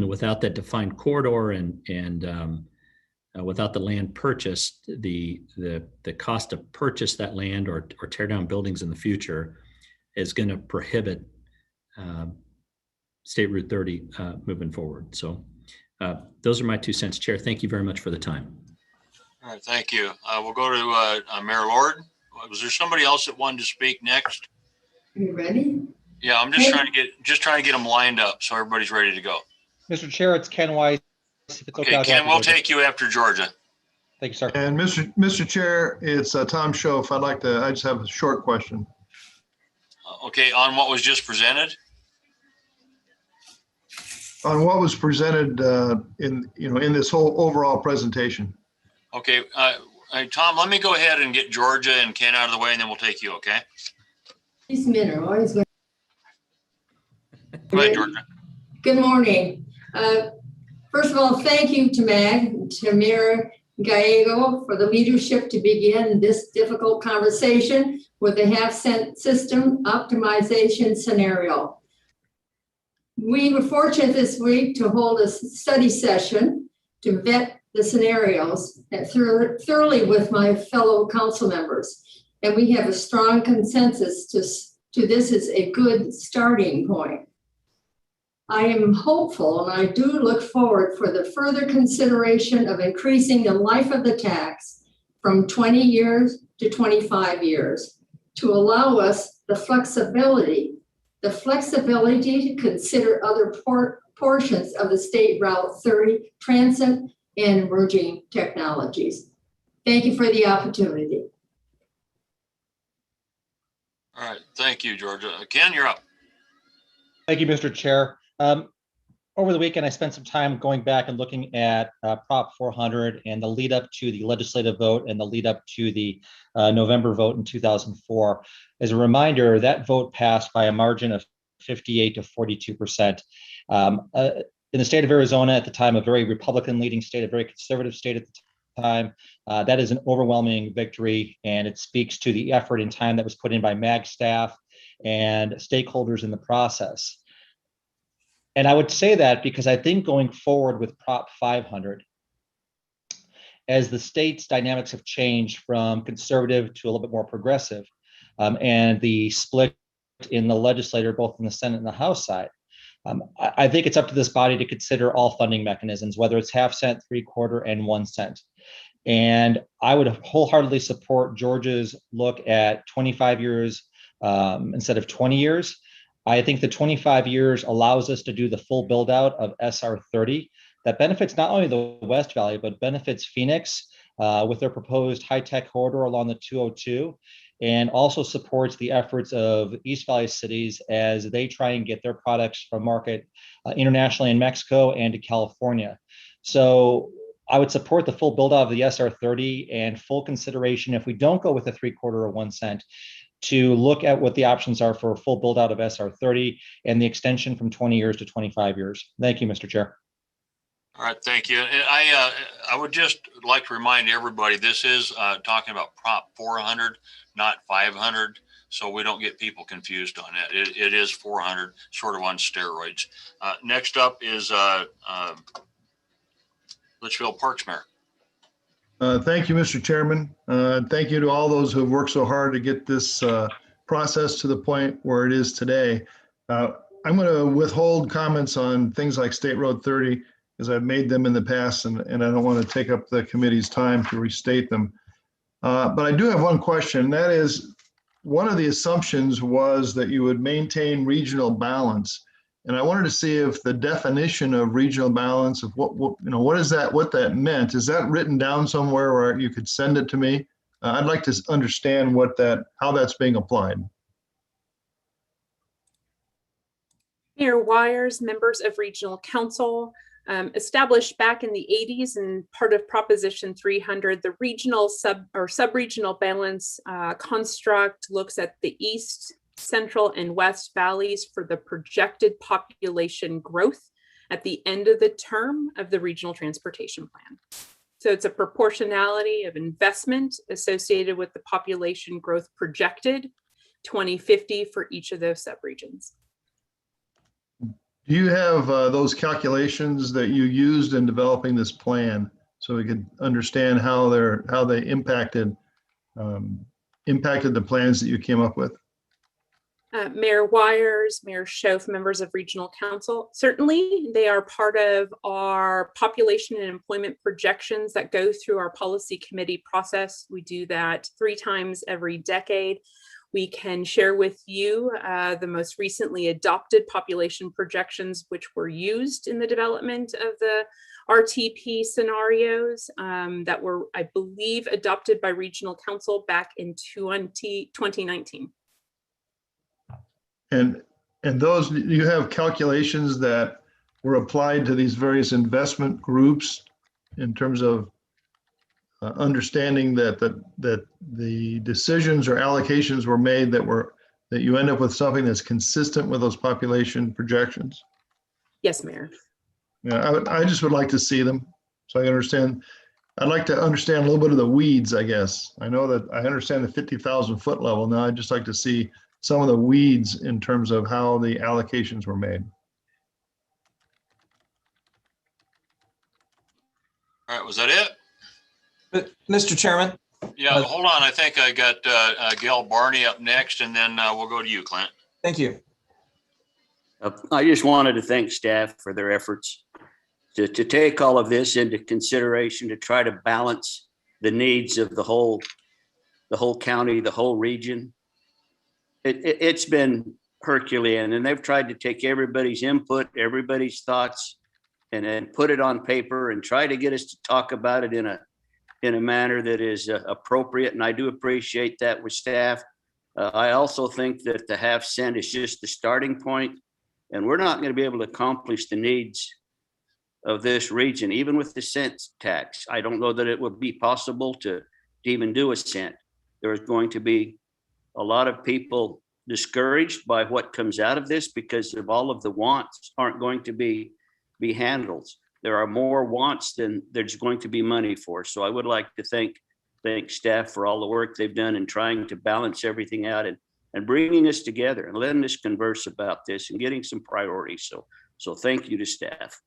without that defined corridor and without the land purchased, the cost to purchase that land or tear down buildings in the future is going to prohibit State Route 30 moving forward. So those are my 2 cents. Chair, thank you very much for the time. All right, thank you. We'll go to Mayor Lord. Was there somebody else that wanted to speak next? Are you ready? Yeah, I'm just trying to get them lined up so everybody's ready to go. Mr. Chair, it's Ken Weiss. If it's Okay, Ken, we'll take you after Georgia. Thank you, sir. And Mr. Chair, it's Tom Schoaf. I just have a short question. Okay, on what was just presented? On what was presented in this whole overall presentation. Okay, Tom, let me go ahead and get Georgia and Ken out of the way, and then we'll take you, okay? These men are always going. Go ahead, Georgia. Good morning. First of all, thank you to Mag, to Mayor Gallego for the leadership to begin this difficult conversation with the half-cent system optimization scenario. We were fortunate this week to hold a study session to vet the scenarios thoroughly with my fellow council members. And we have a strong consensus to this is a good starting point. I am hopeful and I do look forward for the further consideration of increasing the life of the tax from 20 years to 25 years to allow us the flexibility to consider other portions of the State Route 30 transit and emerging technologies. Thank you for the opportunity. All right, thank you, Georgia. Ken, you're up. Thank you, Mr. Chair. Over the weekend, I spent some time going back and looking at Prop 400 and the lead up to the legislative vote and the lead up to the November vote in 2004. As a reminder, that vote passed by a margin of 58 to 42%. In the state of Arizona at the time, a very Republican leading state, a very conservative state at the time, that is an overwhelming victory, and it speaks to the effort and time that was put in by MAG staff and stakeholders in the process. And I would say that because I think going forward with Prop 500, as the state's dynamics have changed from conservative to a little bit more progressive, and the split in the legislature, both in the Senate and the House side, I think it's up to this body to consider all funding mechanisms, whether it's half cent, 3/4, and 1 cent. And I would wholeheartedly support George's look at 25 years instead of 20 years. I think the 25 years allows us to do the full build out of SR 30 that benefits not only the West Valley, but benefits Phoenix with their proposed high-tech corridor along the 202, and also supports the efforts of East Valley cities as they try and get their products from market internationally in Mexico and to California. So I would support the full build out of the SR 30 and full consideration, if we don't go with a 3/4 or 1 cent, to look at what the options are for a full build out of SR 30 and the extension from 20 years to 25 years. Thank you, Mr. Chair. All right, thank you. And I would just like to remind everybody, this is talking about Prop 400, not 500, so we don't get people confused on it. It is 400, sort of on steroids. Next up is Litchfield Parks Mayor. Thank you, Mr. Chairman. Thank you to all those who have worked so hard to get this process to the point where it is today. I'm going to withhold comments on things like State Road 30 because I've made them in the past, and I don't want to take up the committee's time to restate them. But I do have one question. That is, one of the assumptions was that you would maintain regional balance. And I wanted to see if the definition of regional balance of what is that, what that meant. Is that written down somewhere where you could send it to me? I'd like to understand how that's being applied. Mayor Wires, members of Regional Council, established back in the 80s and part of Proposition 300, the regional sub-regional balance construct looks at the East, Central, and West Valleys for the projected population growth at the end of the term of the Regional Transportation Plan. So it's a proportionality of investment associated with the population growth projected 2050 for each of those subregions. Do you have those calculations that you used in developing this plan so we could understand how they impacted the plans that you came up with? Mayor Wires, Mayor Schoaf, members of Regional Council, certainly they are part of our population and employment projections that go through our policy committee process. We do that 3 times every decade. We can share with you the most recently adopted population projections, which were used in the development of the RTP scenarios that were, I believe, adopted by Regional Council back in 2019. And those, you have calculations that were applied to these various investment groups in terms of understanding that the decisions or allocations were made that you end up with something that's consistent with those population projections? Yes, Mayor. Yeah, I just would like to see them so I understand. I'd like to understand a little bit of the weeds, I guess. I know that I understand the 50,000 foot level. Now I'd just like to see some of the weeds in terms of how the allocations were made. All right, was that it? But, Mr. Chairman, Yeah, hold on. I think I got Gail Barney up next, and then we'll go to you, Clint. thank you. I just wanted to thank staff for their efforts to take all of this into consideration, to try to balance the needs of the whole county, the whole region. It's been Herculean, and they've tried to take everybody's input, everybody's thoughts, and then put it on paper and try to get us to talk about it in a manner that is appropriate. And I do appreciate that with staff. I also think that the half-cent is just the starting point, and we're not going to be able to accomplish the needs of this region, even with the cent tax. I don't know that it would be possible to even do a cent. There's going to be a lot of people discouraged by what comes out of this because of all of the wants aren't going to be handled. There are more wants than there's going to be money for. So I would like to thank staff for all the work they've done in trying to balance everything out and bringing us together and letting us converse about this and getting some priorities. So thank you to staff.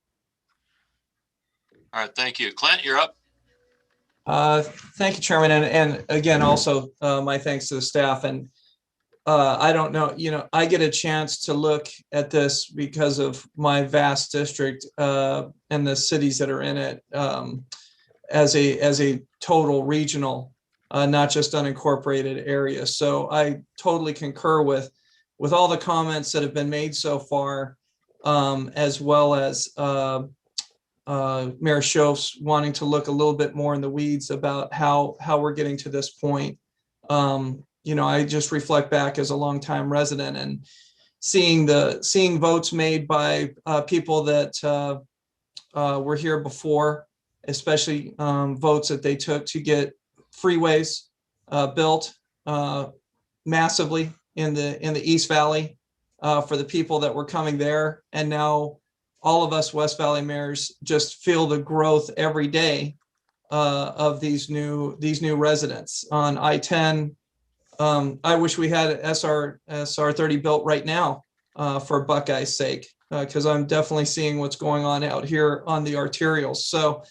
All right, thank you. Clint, you're up. Thank you, Chairman. And again, also my thanks to the staff. And I don't know, I get a chance to look at this because of my vast district and the cities that are in it as a total regional, not just unincorporated area. So I totally concur with all the comments that have been made so far, as well as Mayor Schoaf's wanting to look a little bit more in the weeds about how we're getting to this point. I just reflect back as a longtime resident and seeing votes made by people that were here before, especially votes that they took to get freeways built massively in the East Valley for the people that were coming there. And now all of us West Valley mayors just feel the growth every day of these new residents on I-10. I wish we had SR 30 built right now for Buckeye's sake, because I'm definitely seeing what's going on out here on the arterials. So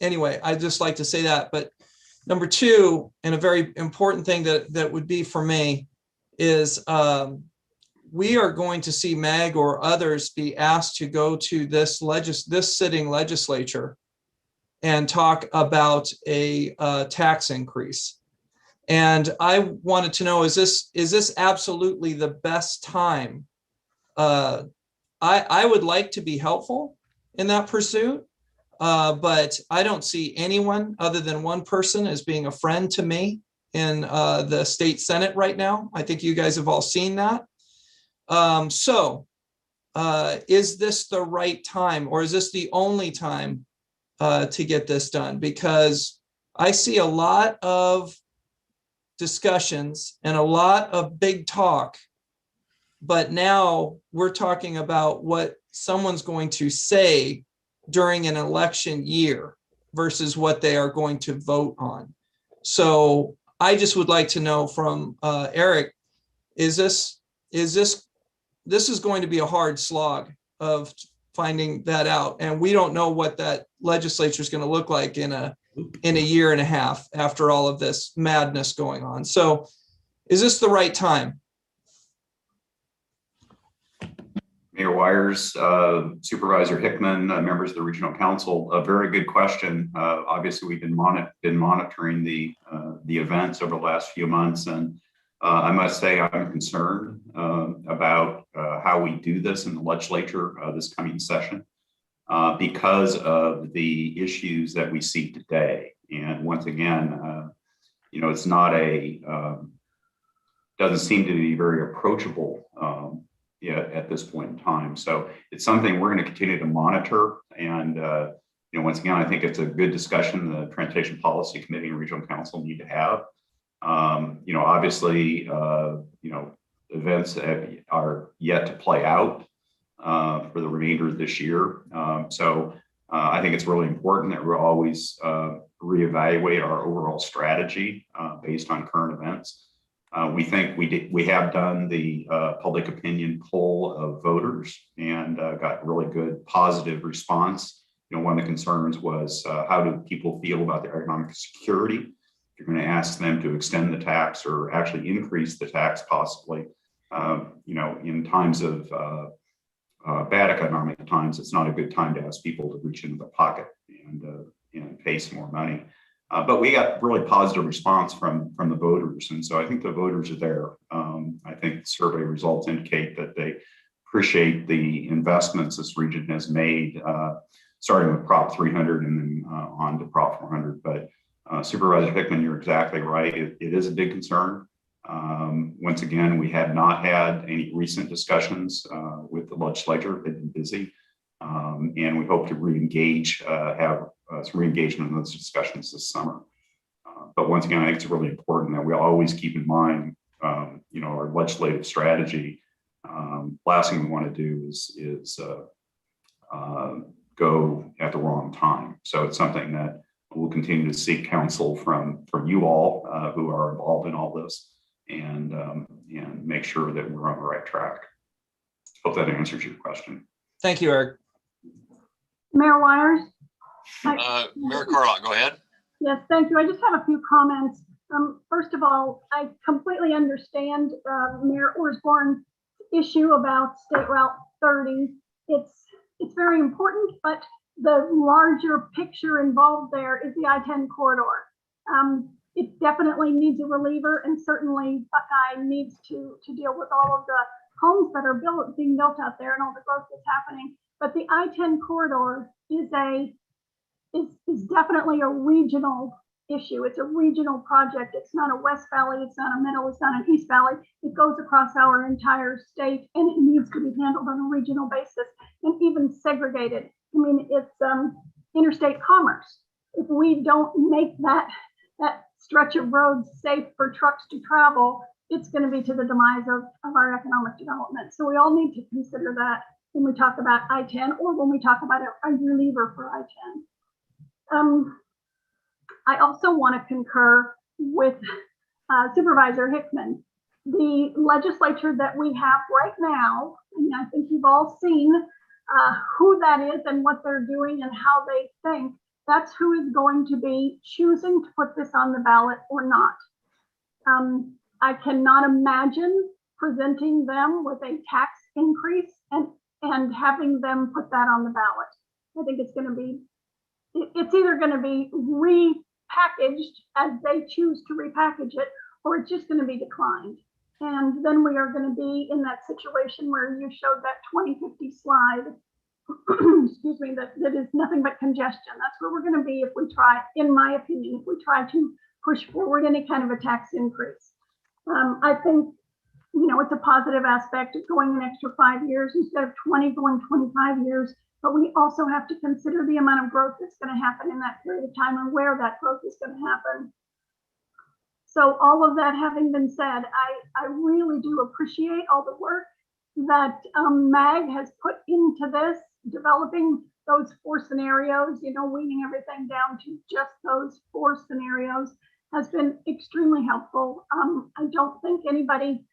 anyway, I'd just like to say that. But number two, and a very important thing that would be for me is we are going to see Meg or others be asked to go to this sitting legislature and talk about a tax increase. And I wanted to know, is this absolutely the best time? I would like to be helpful in that pursuit, but I don't see anyone other than one person as being a friend to me in the state Senate right now. I think you guys have all seen that. Is this the right time, or is this the only time to get this done? Because I see a lot of discussions and a lot of big talk, but now we're talking about what someone's going to say during an election year versus what they are going to vote on. So I just would like to know from Eric, this is going to be a hard slog of finding that out. And we don't know what that legislature is going to look like in a year and a half after all of this madness going on. So is this the right time? Mayor Wires, Supervisor Hickman, members of the Regional Council, a very good question. Obviously, we've been monitoring the events over the last few months, and I must say I'm concerned about how we do this in the legislature this coming session because of the issues that we see today. And once again, it's not doesn't seem to be very approachable yet at this point in time. So it's something we're going to continue to monitor. And once again, I think it's a good discussion the Transportation Policy Committee and Regional Council need to have. Obviously, events are yet to play out. for the remainder of this year. So I think it's really important that we always reevaluate our overall strategy based on current events. We think we have done the public opinion poll of voters and got really good positive response. One of the concerns was how do people feel about their economic security? If you're going to ask them to extend the tax or actually increase the tax possibly, in times of bad economic times, it's not a good time to ask people to reach into their pocket and pay some more money. But we got really positive response from the voters. And so I think the voters are there. I think survey results indicate that they appreciate the investments this region has made, starting with Prop 300 and then on to Prop 400. But Supervisor Hickman, you're exactly right. It is a big concern. Once again, we have not had any recent discussions with the legislature. They've been busy. And we hope to re-engage, have some re-engagement in those discussions this summer. But once again, I think it's really important that we always keep in mind, our legislative strategy. Last thing we want to do is go at the wrong time. So it's something that we'll continue to seek counsel from you all who are involved in all this, and make sure that we're on the right track. Hope that answers your question. Thank you, Eric. Mayor Wires? Mayor Carlott, go ahead. Yes, thank you. I just have a few comments. First of all, I completely understand Mayor Osborne's issue about State Route 30. It's very important, but the larger picture involved there is the I-10 corridor. It definitely needs a reliever, and certainly Buckeye needs to deal with all of the homes that are being built out there and all the growth that's happening. But the I-10 corridor is definitely a regional issue. It's a regional project. It's not a West Valley. It's not a Middle. It's not an East Valley. It goes across our entire state, and it needs to be handled on a regional basis and even segregated. I mean, it's interstate commerce. If we don't make that stretch of roads safe for trucks to travel, it's going to be to the demise of our economic development. So we all need to consider that when we talk about I-10 or when we talk about a reliever for I-10. I also want to concur with Supervisor Hickman. The legislature that we have right now, and I think you've all seen who that is and what they're doing and how they think, that's who is going to be choosing to put this on the ballot or not. I cannot imagine presenting them with a tax increase and having them put that on the ballot. I think it's either going to be repackaged as they choose to repackage it, or it's just going to be declined. And then we are going to be in that situation where you showed that 2050 slide, excuse me, that is nothing but congestion. That's where we're going to be if we try, in my opinion, if we try to push forward any kind of a tax increase. I think, it's a positive aspect of going an extra 5 years instead of 20, going 25 years. But we also have to consider the amount of growth that's going to happen in that period of time and where that growth is going to happen. So all of that having been said, I really do appreciate all the work that MAG has put into this, developing those 4 scenarios, weaning everything down to just those 4 scenarios has been extremely helpful. I don't think anybody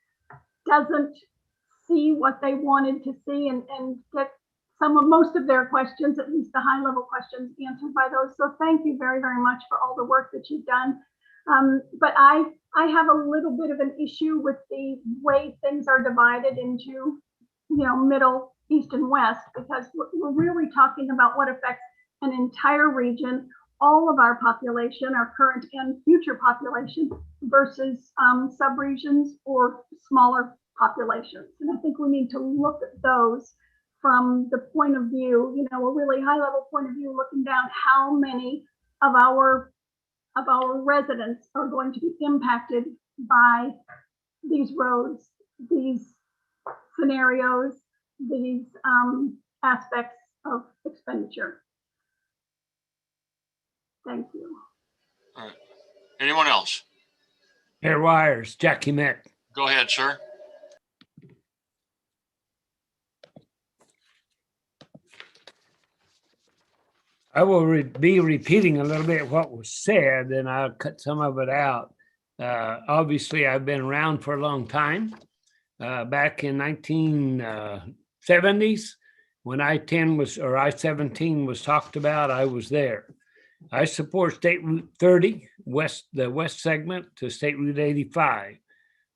doesn't see what they wanted to see and get most of their questions, at least the high level questions, answered by those. So thank you very, very much for all the work that you've done. But I have a little bit of an issue with the way things are divided into, middle, east, and west, because we're really talking about what affects an entire region, all of our population, our current and future population, versus subregions or smaller populations. And I think we need to look at those from the point of view, a really high level point of view, looking down how many of our residents are going to be impacted by these roads, these scenarios, these aspects of expenditure. Thank you. All right. Anyone else? Mayor Wires, Jackie Mick. Go ahead, sir. I will be repeating a little bit what was said, and I'll cut some of it out. Obviously, I've been around for a long time. Back in 1970s, when I-10 was, or I-17 was talked about, I was there. I support State Route 30, the west segment to State Route 85.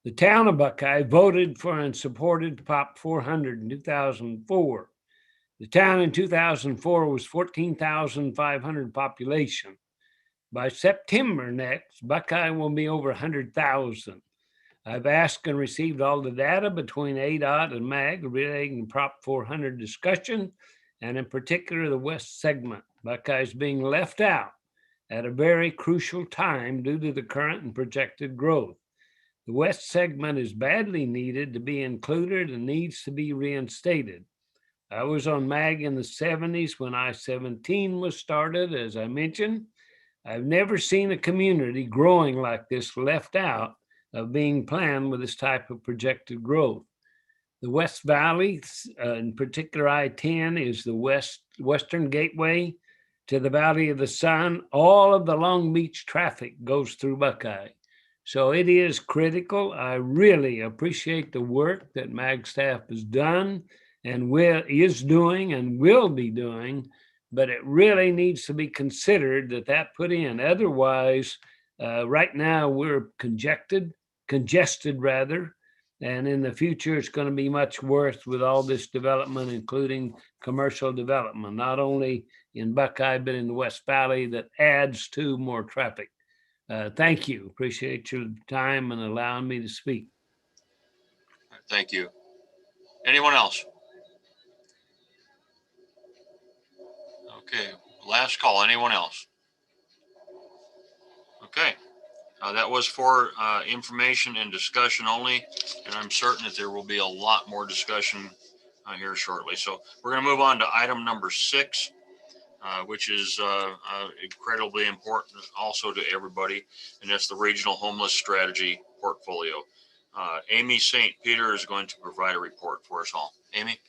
The town of Buckeye voted for and supported Prop 400 in 2004. The town in 2004 was 14,500 population. By September next, Buckeye will be over 100,000. I've asked and received all the data between ADOT and MAG relating to Prop 400 discussion, and in particular the west segment. Buckeye is being left out at a very crucial time due to the current and projected growth. The west segment is badly needed to be included and needs to be reinstated. I was on MAG in the 70s when I-17 was started, as I mentioned. I've never seen a community growing like this left out of being planned with this type of projected growth. The West Valley, in particular I-10, is the western gateway to the Valley of the Sun. All of the Long Beach traffic goes through Buckeye. So it is critical. I really appreciate the work that MAG staff has done and is doing and will be doing, but it really needs to be considered that put in. Otherwise, right now we're congested rather, and in the future it's going to be much worse with all this development, including commercial development, not only in Buckeye, but in the West Valley, that adds to more traffic. Thank you. Appreciate your time and allowing me to speak. Thank you. Anyone else? Okay, last call. Anyone else? Okay, that was for information and discussion only, and I'm certain that there will be a lot more discussion here shortly. So we're going to move on to item number 6, which is incredibly important also to everybody, and that's the Regional Homeless Strategy Portfolio. Amy St. Peter is going to provide a report for us all. Amy?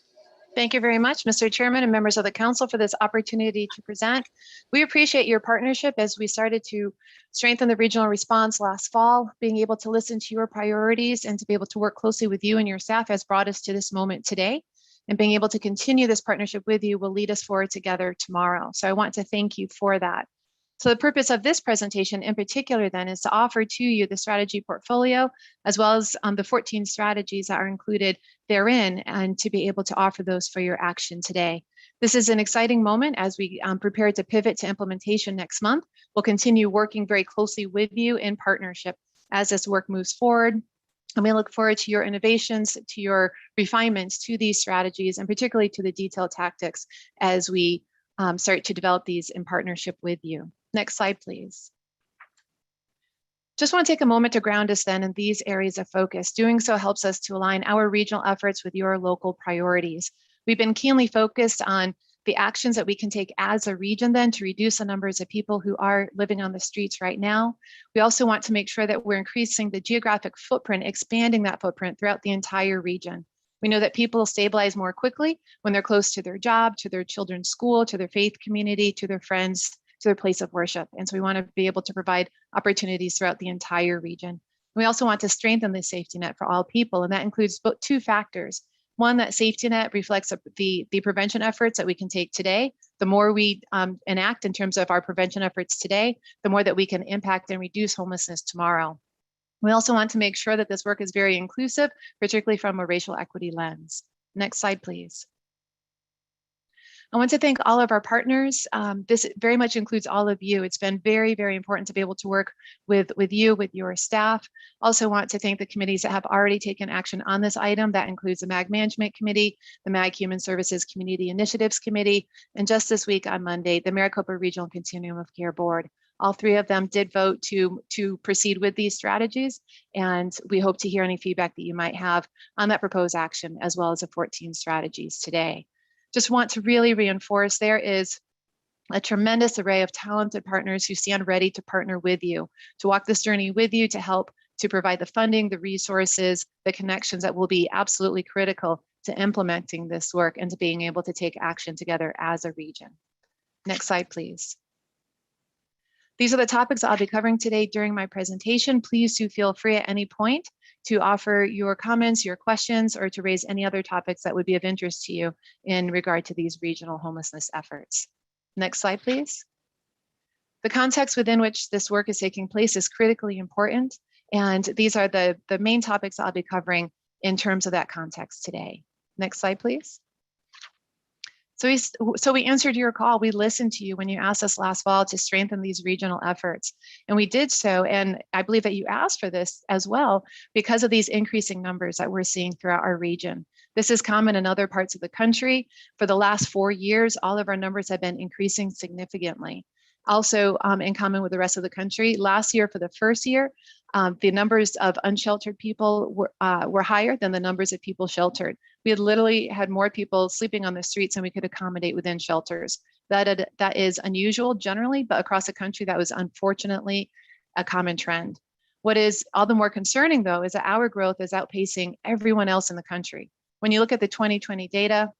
Thank you very much, Mr. Chairman and members of the council, for this opportunity to present. We appreciate your partnership as we started to strengthen the regional response last fall. Being able to listen to your priorities and to be able to work closely with you and your staff has brought us to this moment today. And being able to continue this partnership with you will lead us forward together tomorrow. So I want to thank you for that. So the purpose of this presentation in particular then is to offer to you the strategy portfolio, as well as the 14 strategies that are included therein, and to be able to offer those for your action today. This is an exciting moment as we prepare to pivot to implementation next month. We'll continue working very closely with you in partnership as this work moves forward. And we look forward to your innovations, to your refinements to these strategies, and particularly to the detailed tactics as we start to develop these in partnership with you. Next slide, please. Just want to take a moment to ground us then in these areas of focus. Doing so helps us to align our regional efforts with your local priorities. We've been keenly focused on the actions that we can take as a region then to reduce the numbers of people who are living on the streets right now. We also want to make sure that we're increasing the geographic footprint, expanding that footprint throughout the entire region. We know that people stabilize more quickly when they're close to their job, to their children's school, to their faith community, to their friends, to their place of worship. And so we want to be able to provide opportunities throughout the entire region. We also want to strengthen the safety net for all people, and that includes both 2 factors. One, that safety net reflects the prevention efforts that we can take today. The more we enact in terms of our prevention efforts today, the more that we can impact and reduce homelessness tomorrow. We also want to make sure that this work is very inclusive, particularly from a racial equity lens. Next slide, please. I want to thank all of our partners. This very much includes all of you. It's been very, very important to be able to work with you, with your staff. Also want to thank the committees that have already taken action on this item. That includes the MAG Management Committee, the MAG Human Services Community Initiatives Committee, and just this week on Monday, the Maricopa Regional Continuum of Care Board. All 3 of them did vote to proceed with these strategies, and we hope to hear any feedback that you might have on that proposed action, as well as the 14 strategies today. Just want to really reinforce there is a tremendous array of talented partners who stand ready to partner with you, to walk this journey with you, to help to provide the funding, the resources, the connections that will be absolutely critical to implementing this work and to being able to take action together as a region. Next slide, please. These are the topics I'll be covering today during my presentation. Please do feel free at any point to offer your comments, your questions, or to raise any other topics that would be of interest to you in regard to these regional homelessness efforts. Next slide, please. The context within which this work is taking place is critically important, and these are the main topics I'll be covering in terms of that context today. Next slide, please. So we answered your call. We listened to you when you asked us last fall to strengthen these regional efforts. And we did so. And I believe that you asked for this as well because of these increasing numbers that we're seeing throughout our region. This is common in other parts of the country. For the last 4 years, all of our numbers have been increasing significantly. Also, in common with the rest of the country, last year for the first year, the numbers of unsheltered people were higher than the numbers of people sheltered. We had literally had more people sleeping on the streets than we could accommodate within shelters. That is unusual generally, but across the country, that was unfortunately a common trend. What is all the more concerning, though, is that our growth is outpacing everyone else in the country. When you look at the 2020 data,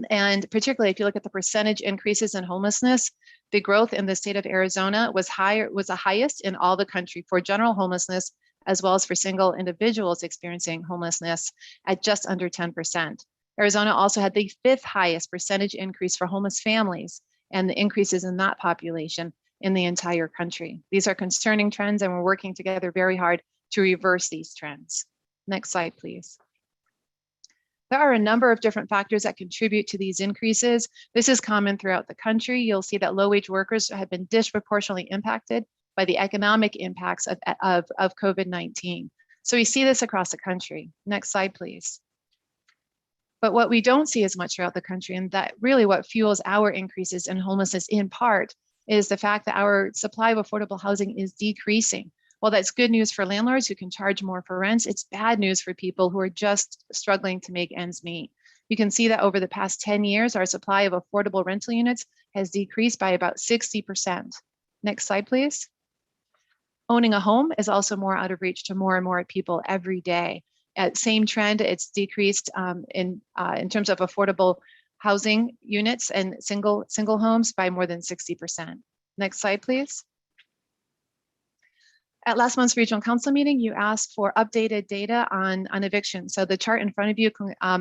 and particularly if you look at the percentage increases in homelessness, the growth in the state of Arizona was the highest in all the country for general homelessness, as well as for single individuals experiencing homelessness at just under 10%. Arizona also had the 5th highest percentage increase for homeless families and the increases in that population in the entire country. These are concerning trends, and we're working together very hard to reverse these trends. Next slide, please. There are a number of different factors that contribute to these increases. This is common throughout the country. You'll see that low-wage workers have been disproportionately impacted by the economic impacts of COVID-19. So we see this across the country. Next slide, please. But what we don't see as much throughout the country, and that really what fuels our increases in homelessness in part, is the fact that our supply of affordable housing is decreasing. While that's good news for landlords who can charge more for rents, it's bad news for people who are just struggling to make ends meet. You can see that over the past 10 years, our supply of affordable rental units has decreased by about 60%. Next slide, please. Owning a home is also more out of reach to more and more people every day. At same trend, it's decreased in terms of affordable housing units and single homes by more than 60%. Next slide, please. At last month's regional council meeting, you asked for updated data on eviction. So the chart in front of you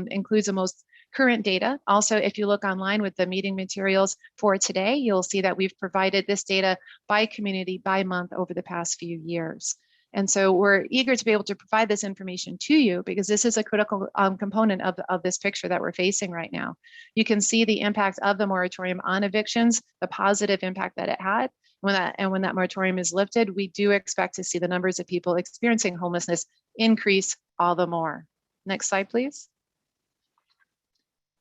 includes the most current data. Also, if you look online with the meeting materials for today, you'll see that we've provided this data by community, by month over the past few years. And so we're eager to be able to provide this information to you because this is a critical component of this picture that we're facing right now. You can see the impact of the moratorium on evictions, the positive impact that it had. When that moratorium is lifted, we do expect to see the numbers of people experiencing homelessness increase all the more. Next slide, please.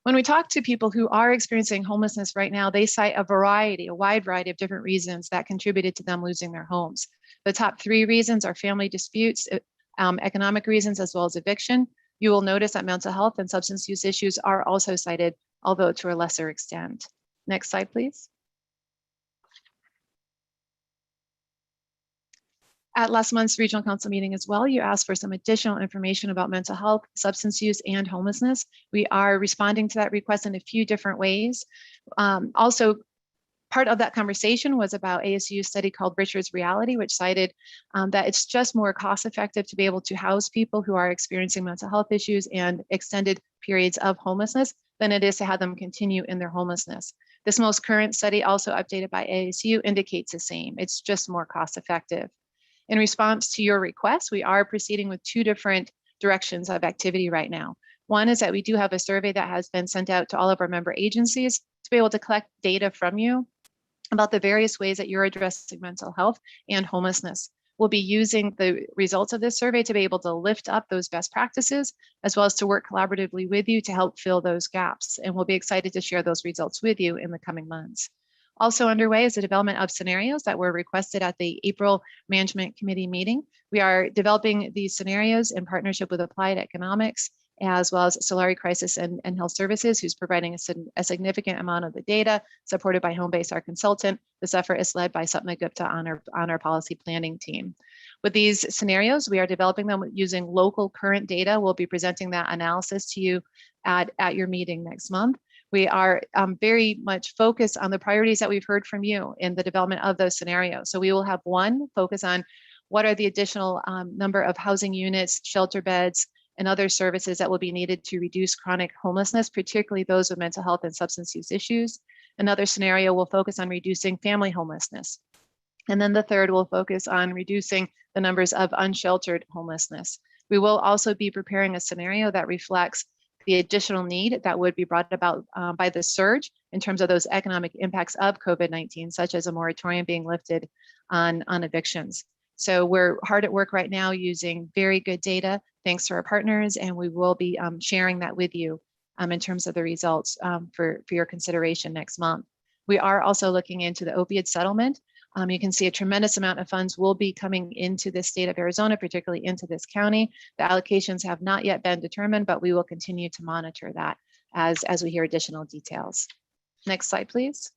When we talk to people who are experiencing homelessness right now, they cite a wide variety of different reasons that contributed to them losing their homes. The top 3 reasons are family disputes, economic reasons, as well as eviction. You will notice that mental health and substance use issues are also cited, although to a lesser extent. Next slide, please. At last month's regional council meeting as well, you asked for some additional information about mental health, substance use, and homelessness. We are responding to that request in a few different ways. Also, part of that conversation was about ASU's study called Richard's Reality, which cited that it's just more cost effective to be able to house people who are experiencing mental health issues and extended periods of homelessness than it is to have them continue in their homelessness. This most current study, also updated by ASU, indicates the same. It's just more cost effective. In response to your request, we are proceeding with 2 different directions of activity right now. One is that we do have a survey that has been sent out to all of our member agencies to be able to collect data from you about the various ways that you're addressing mental health and homelessness. We'll be using the results of this survey to be able to lift up those best practices, as well as to work collaboratively with you to help fill those gaps. And we'll be excited to share those results with you in the coming months. Also underway is the development of scenarios that were requested at the April Management Committee meeting. We are developing these scenarios in partnership with Applied Economics, as well as Solari Crisis and Health Services, who's providing a significant amount of the data, supported by Homebase, our consultant. This effort is led by azmag.gov on our policy planning team. With these scenarios, we are developing them using local current data. We'll be presenting that analysis to you at your meeting next month. We are very much focused on the priorities that we've heard from you in the development of those scenarios. So we will have one focus on what are the additional number of housing units, shelter beds, and other services that will be needed to reduce chronic homelessness, particularly those with mental health and substance use issues. Another scenario will focus on reducing family homelessness. And then the third will focus on reducing the numbers of unsheltered homelessness. We will also be preparing a scenario that reflects the additional need that would be brought about by the surge in terms of those economic impacts of COVID-19, such as a moratorium being lifted on evictions. So we're hard at work right now using very good data, thanks to our partners, and we will be sharing that with you in terms of the results for your consideration next month. We are also looking into the opioid settlement. You can see a tremendous amount of funds will be coming into the state of Arizona, particularly into this county. The allocations have not yet been determined, but we will continue to monitor that as we hear additional details. Next slide, please.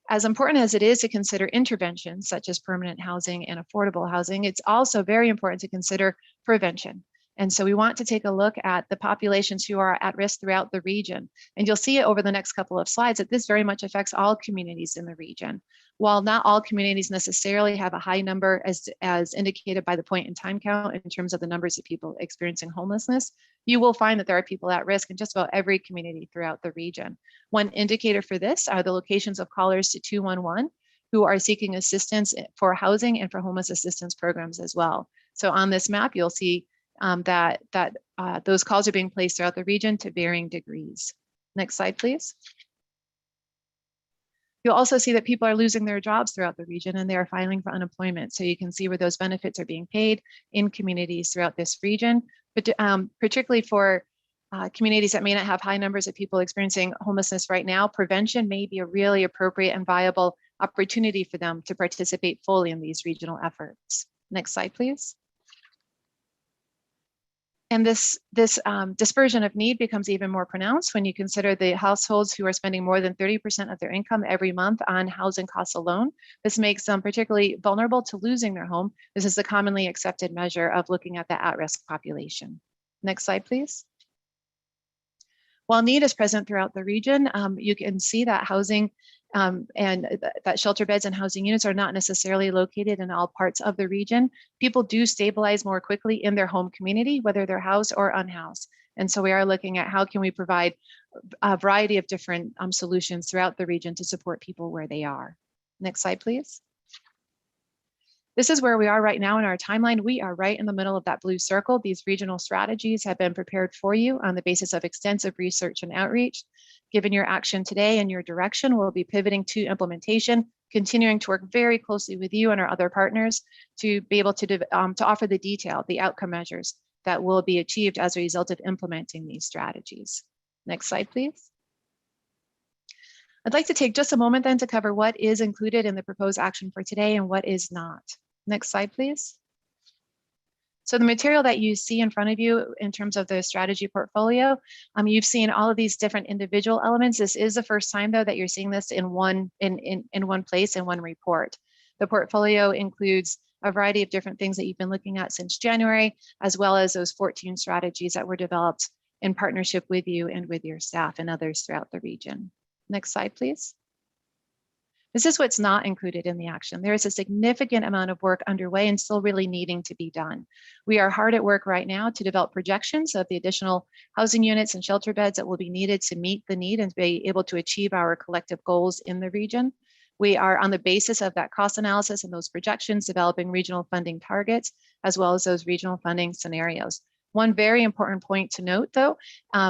As important as it is to consider interventions such as permanent housing and affordable housing, it's also very important to consider prevention. And so we want to take a look at the populations who are at risk throughout the region. And you'll see it over the next couple of slides that this very much affects all communities in the region. While not all communities necessarily have a high number as indicated by the point in time count in terms of the numbers of people experiencing homelessness, you will find that there are people at risk in just about every community throughout the region. One indicator for this are the locations of callers to 211 who are seeking assistance for housing and for homeless assistance programs as well. So on this map, you'll see that those calls are being placed throughout the region to varying degrees. Next slide, please. You'll also see that people are losing their jobs throughout the region and they are filing for unemployment. So you can see where those benefits are being paid in communities throughout this region, but particularly for communities that may not have high numbers of people experiencing homelessness right now, prevention may be a really appropriate and viable opportunity for them to participate fully in these regional efforts. Next slide, please. And this dispersion of need becomes even more pronounced when you consider the households who are spending more than 30% of their income every month on housing costs alone. This makes them particularly vulnerable to losing their home. This is the commonly accepted measure of looking at the at-risk population. Next slide, please. While need is present throughout the region, you can see that housing and that shelter beds and housing units are not necessarily located in all parts of the region. People do stabilize more quickly in their home community, whether they're housed or unhoused. And so we are looking at how can we provide a variety of different solutions throughout the region to support people where they are. Next slide, please. This is where we are right now in our timeline. We are right in the middle of that blue circle. These regional strategies have been prepared for you on the basis of extensive research and outreach. Given your action today and your direction, we'll be pivoting to implementation, continuing to work very closely with you and our other partners to be able to offer the detail, the outcome measures that will be achieved as a result of implementing these strategies. Next slide, please. I'd like to take just a moment then to cover what is included in the proposed action for today and what is not. Next slide, please. So the material that you see in front of you in terms of the strategy portfolio, you've seen all of these different individual elements. This is the first time though that you're seeing this in one place in one report. The portfolio includes a variety of different things that you've been looking at since January, as well as those 14 strategies that were developed in partnership with you and with your staff and others throughout the region. Next slide, please. This is what's not included in the action. There is a significant amount of work underway and still really needing to be done. We are hard at work right now to develop projections of the additional housing units and shelter beds that will be needed to meet the need and to be able to achieve our collective goals in the region. We are on the basis of that cost analysis and those projections developing regional funding targets, as well as those regional funding scenarios. One very important point to note, though,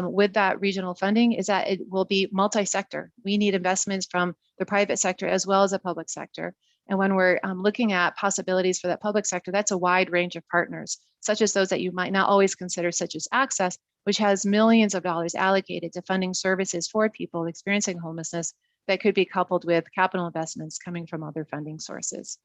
with that regional funding is that it will be multi-sector. We need investments from the private sector as well as the public sector. And when we're looking at possibilities for that public sector, that's a wide range of partners, such as those that you might not always consider, such as Access, which has millions of dollars allocated to funding services for people experiencing homelessness that could be coupled with capital investments coming from other funding sources.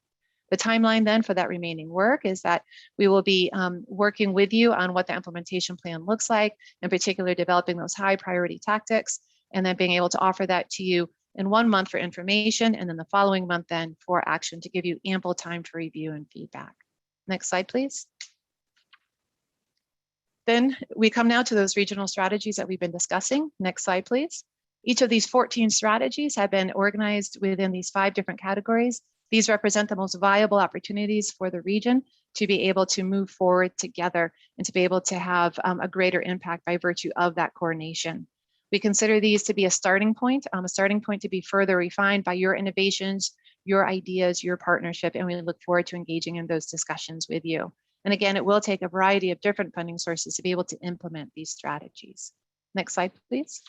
The timeline then for that remaining work is that we will be working with you on what the implementation plan looks like, in particular developing those high priority tactics, and then being able to offer that to you in 1 month for information, and then the following month then for action to give you ample time for review and feedback. Next slide, please. Then we come now to those regional strategies that we've been discussing. Next slide, please. Each of these 14 strategies have been organized within these 5 different categories. These represent the most viable opportunities for the region to be able to move forward together and to be able to have a greater impact by virtue of that coordination. We consider these to be a starting point to be further refined by your innovations, your ideas, your partnership, and we look forward to engaging in those discussions with you. And again, it will take a variety of different funding sources to be able to implement these strategies. Next slide, please.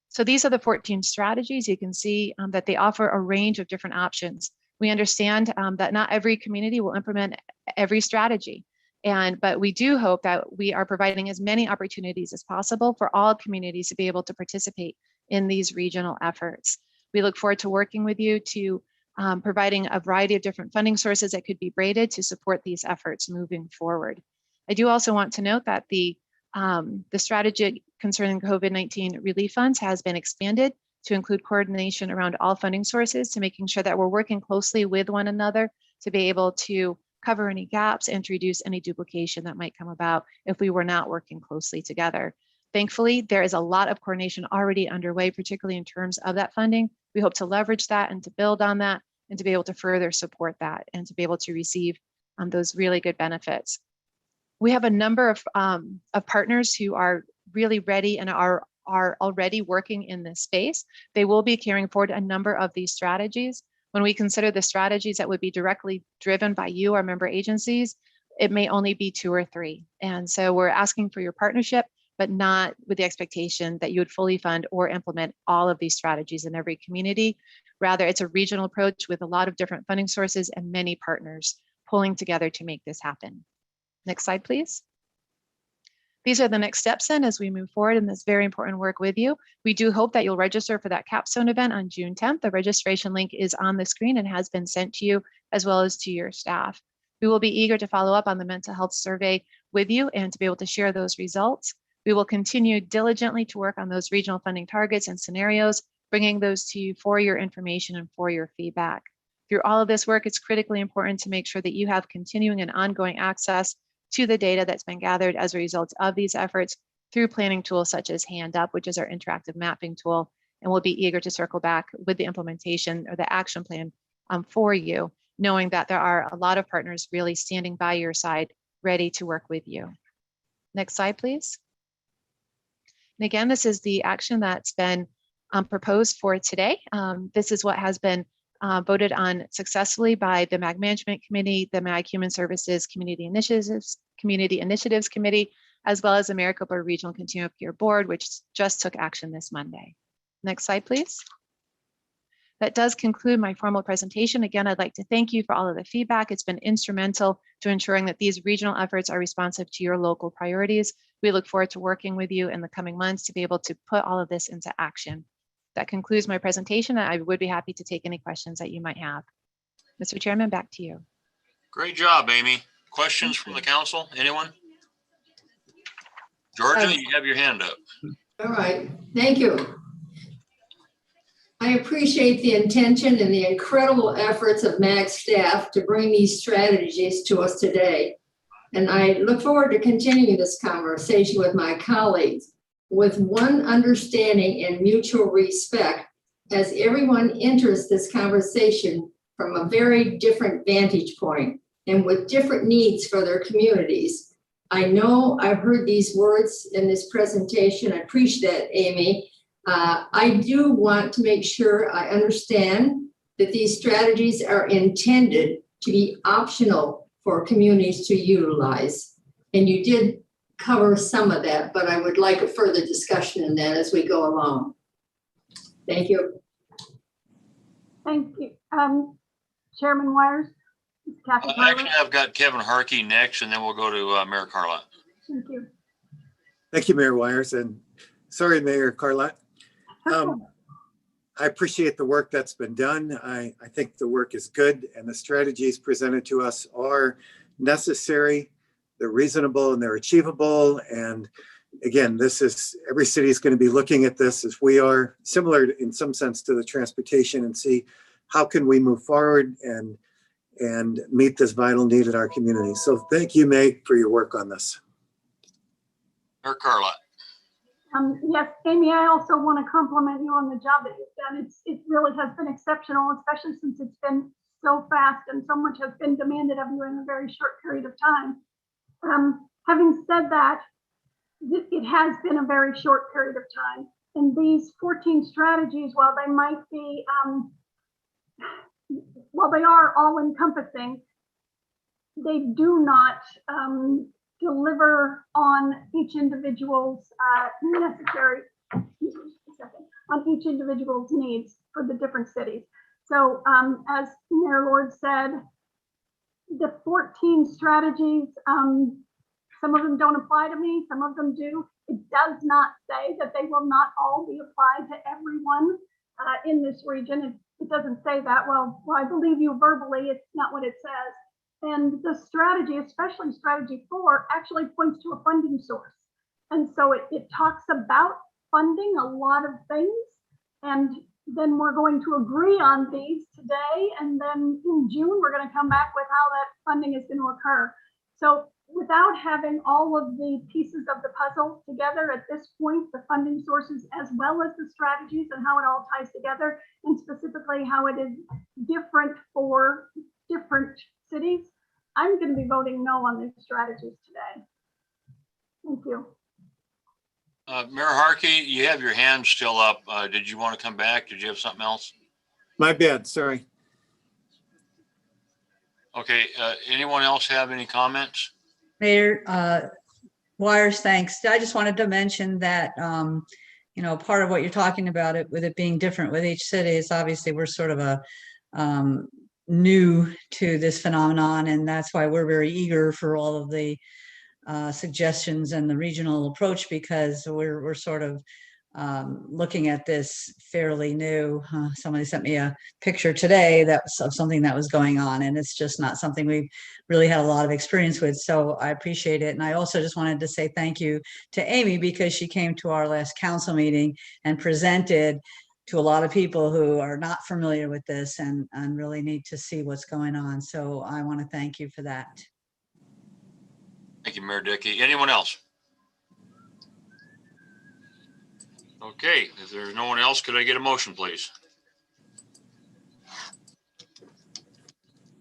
So these are the 14 strategies. You can see that they offer a range of different options. We understand that not every community will implement every strategy, but we do hope that we are providing as many opportunities as possible for all communities to be able to participate in these regional efforts. We look forward to working with you to providing a variety of different funding sources that could be braided to support these efforts moving forward. I do also want to note that the strategy concerning COVID-19 relief funds has been expanded to include coordination around all funding sources, to making sure that we're working closely with one another to be able to cover any gaps and to reduce any duplication that might come about if we were not working closely together. Thankfully, there is a lot of coordination already underway, particularly in terms of that funding. We hope to leverage that and to build on that and to be able to further support that and to be able to receive those really good benefits. We have a number of partners who are really ready and are already working in this space. They will be carrying forward a number of these strategies. When we consider the strategies that would be directly driven by you, our member agencies, it may only be 2 or 3. And so we're asking for your partnership, but not with the expectation that you would fully fund or implement all of these strategies in every community. Rather, it's a regional approach with a lot of different funding sources and many partners pulling together to make this happen. Next slide, please. These are the next steps then as we move forward in this very important work with you. We do hope that you'll register for that capstone event on June 10th. The registration link is on the screen and has been sent to you as well as to your staff. We will be eager to follow up on the mental health survey with you and to be able to share those results. We will continue diligently to work on those regional funding targets and scenarios, bringing those to you for your information and for your feedback. Through all of this work, it's critically important to make sure that you have continuing and ongoing access to the data that's been gathered as a result of these efforts through planning tools such as Hand Up, which is our interactive mapping tool, and we'll be eager to circle back with the implementation or the action plan for you, knowing that there are a lot of partners really standing by your side, ready to work with you. Next slide, please. And again, this is the action that's been proposed for today. This is what has been voted on successfully by the MAG Management Committee, the MAG Human Services Community Initiatives Committee, as well as the Maricopa Regional Continuum of Care Board, which just took action this Monday. Next slide, please. That does conclude my formal presentation. Again, I'd like to thank you for all of the feedback. It's been instrumental to ensuring that these regional efforts are responsive to your local priorities. We look forward to working with you in the coming months to be able to put all of this into action. That concludes my presentation. I would be happy to take any questions that you might have. Mr. Chairman, back to you. Great job, Amy. Questions from the council? Anyone? Georgia, you have your hand up. All right, thank you. I appreciate the intention and the incredible efforts of MAG staff to bring these strategies to us today. And I look forward to continuing this conversation with my colleagues with one understanding and mutual respect as everyone enters this conversation from a very different vantage point and with different needs for their communities. I know I've heard these words in this presentation. I appreciate that, Amy. I do want to make sure I understand that these strategies are intended to be optional for communities to utilize. And you did cover some of that, but I would like a further discussion in that as we go along. Thank you. Thank you. Chairman Wires, Kathy Actually, I've got Kevin Harkey next, and then we'll go to Mayor Carlott. Thank you. Thank you, Mayor Wires, and sorry, Mayor Carlott. I appreciate the work that's been done. I think the work is good, and the strategies presented to us are necessary. They're reasonable and they're achievable. And again, every city is going to be looking at this as we are, similar in some sense to the transportation, and see how can we move forward and meet this vital need in our community. So thank you, Meg, for your work on this. Mayor Carlott. Yes, Amy, I also want to compliment you on the job that you've done. It really has been exceptional, especially since it's been so fast and so much has been demanded of you in a very short period of time. Having said that, it has been a very short period of time. And these 14 strategies, while they might be, while they are all encompassing, they do not deliver on each individual's necessary, on each individual's needs for the different cities. So as Mayor Lord said, the 14 strategies, some of them don't apply to me, some of them do. It does not say that they will not all be applied to everyone in this region. It doesn't say that. Well, I believe you verbally, it's not what it says. And the strategy, especially strategy 4, actually points to a funding source. And so it talks about funding a lot of things. And then we're going to agree on these today. And then in June, we're going to come back with how that funding is going to occur. So without having all of the pieces of the puzzle together at this point, the funding sources as well as the strategies and how it all ties together, and specifically how it is different for different cities, I'm going to be voting no on these strategies today. Thank you. Mayor Harkey, you have your hand still up. Did you want to come back? Did you have something else? My bad, sorry. Okay, anyone else have any comments? Mayor Wires, thanks. I just wanted to mention that, you know, part of what you're talking about it with it being different with each city is obviously we're sort of a new to this phenomenon, and that's why we're very eager for all of the suggestions and the regional approach, because we're sort of looking at this fairly new. Somebody sent me a picture today that's of something that was going on, and it's just not something we've really had a lot of experience with. So I appreciate it. And I also just wanted to say thank you to Amy, because she came to our last council meeting and presented to a lot of people who are not familiar with this and really need to see what's going on. So I want to thank you for that. Thank you, Mayor Dickey. Anyone else? Okay, if there's no one else, could I get a motion, please?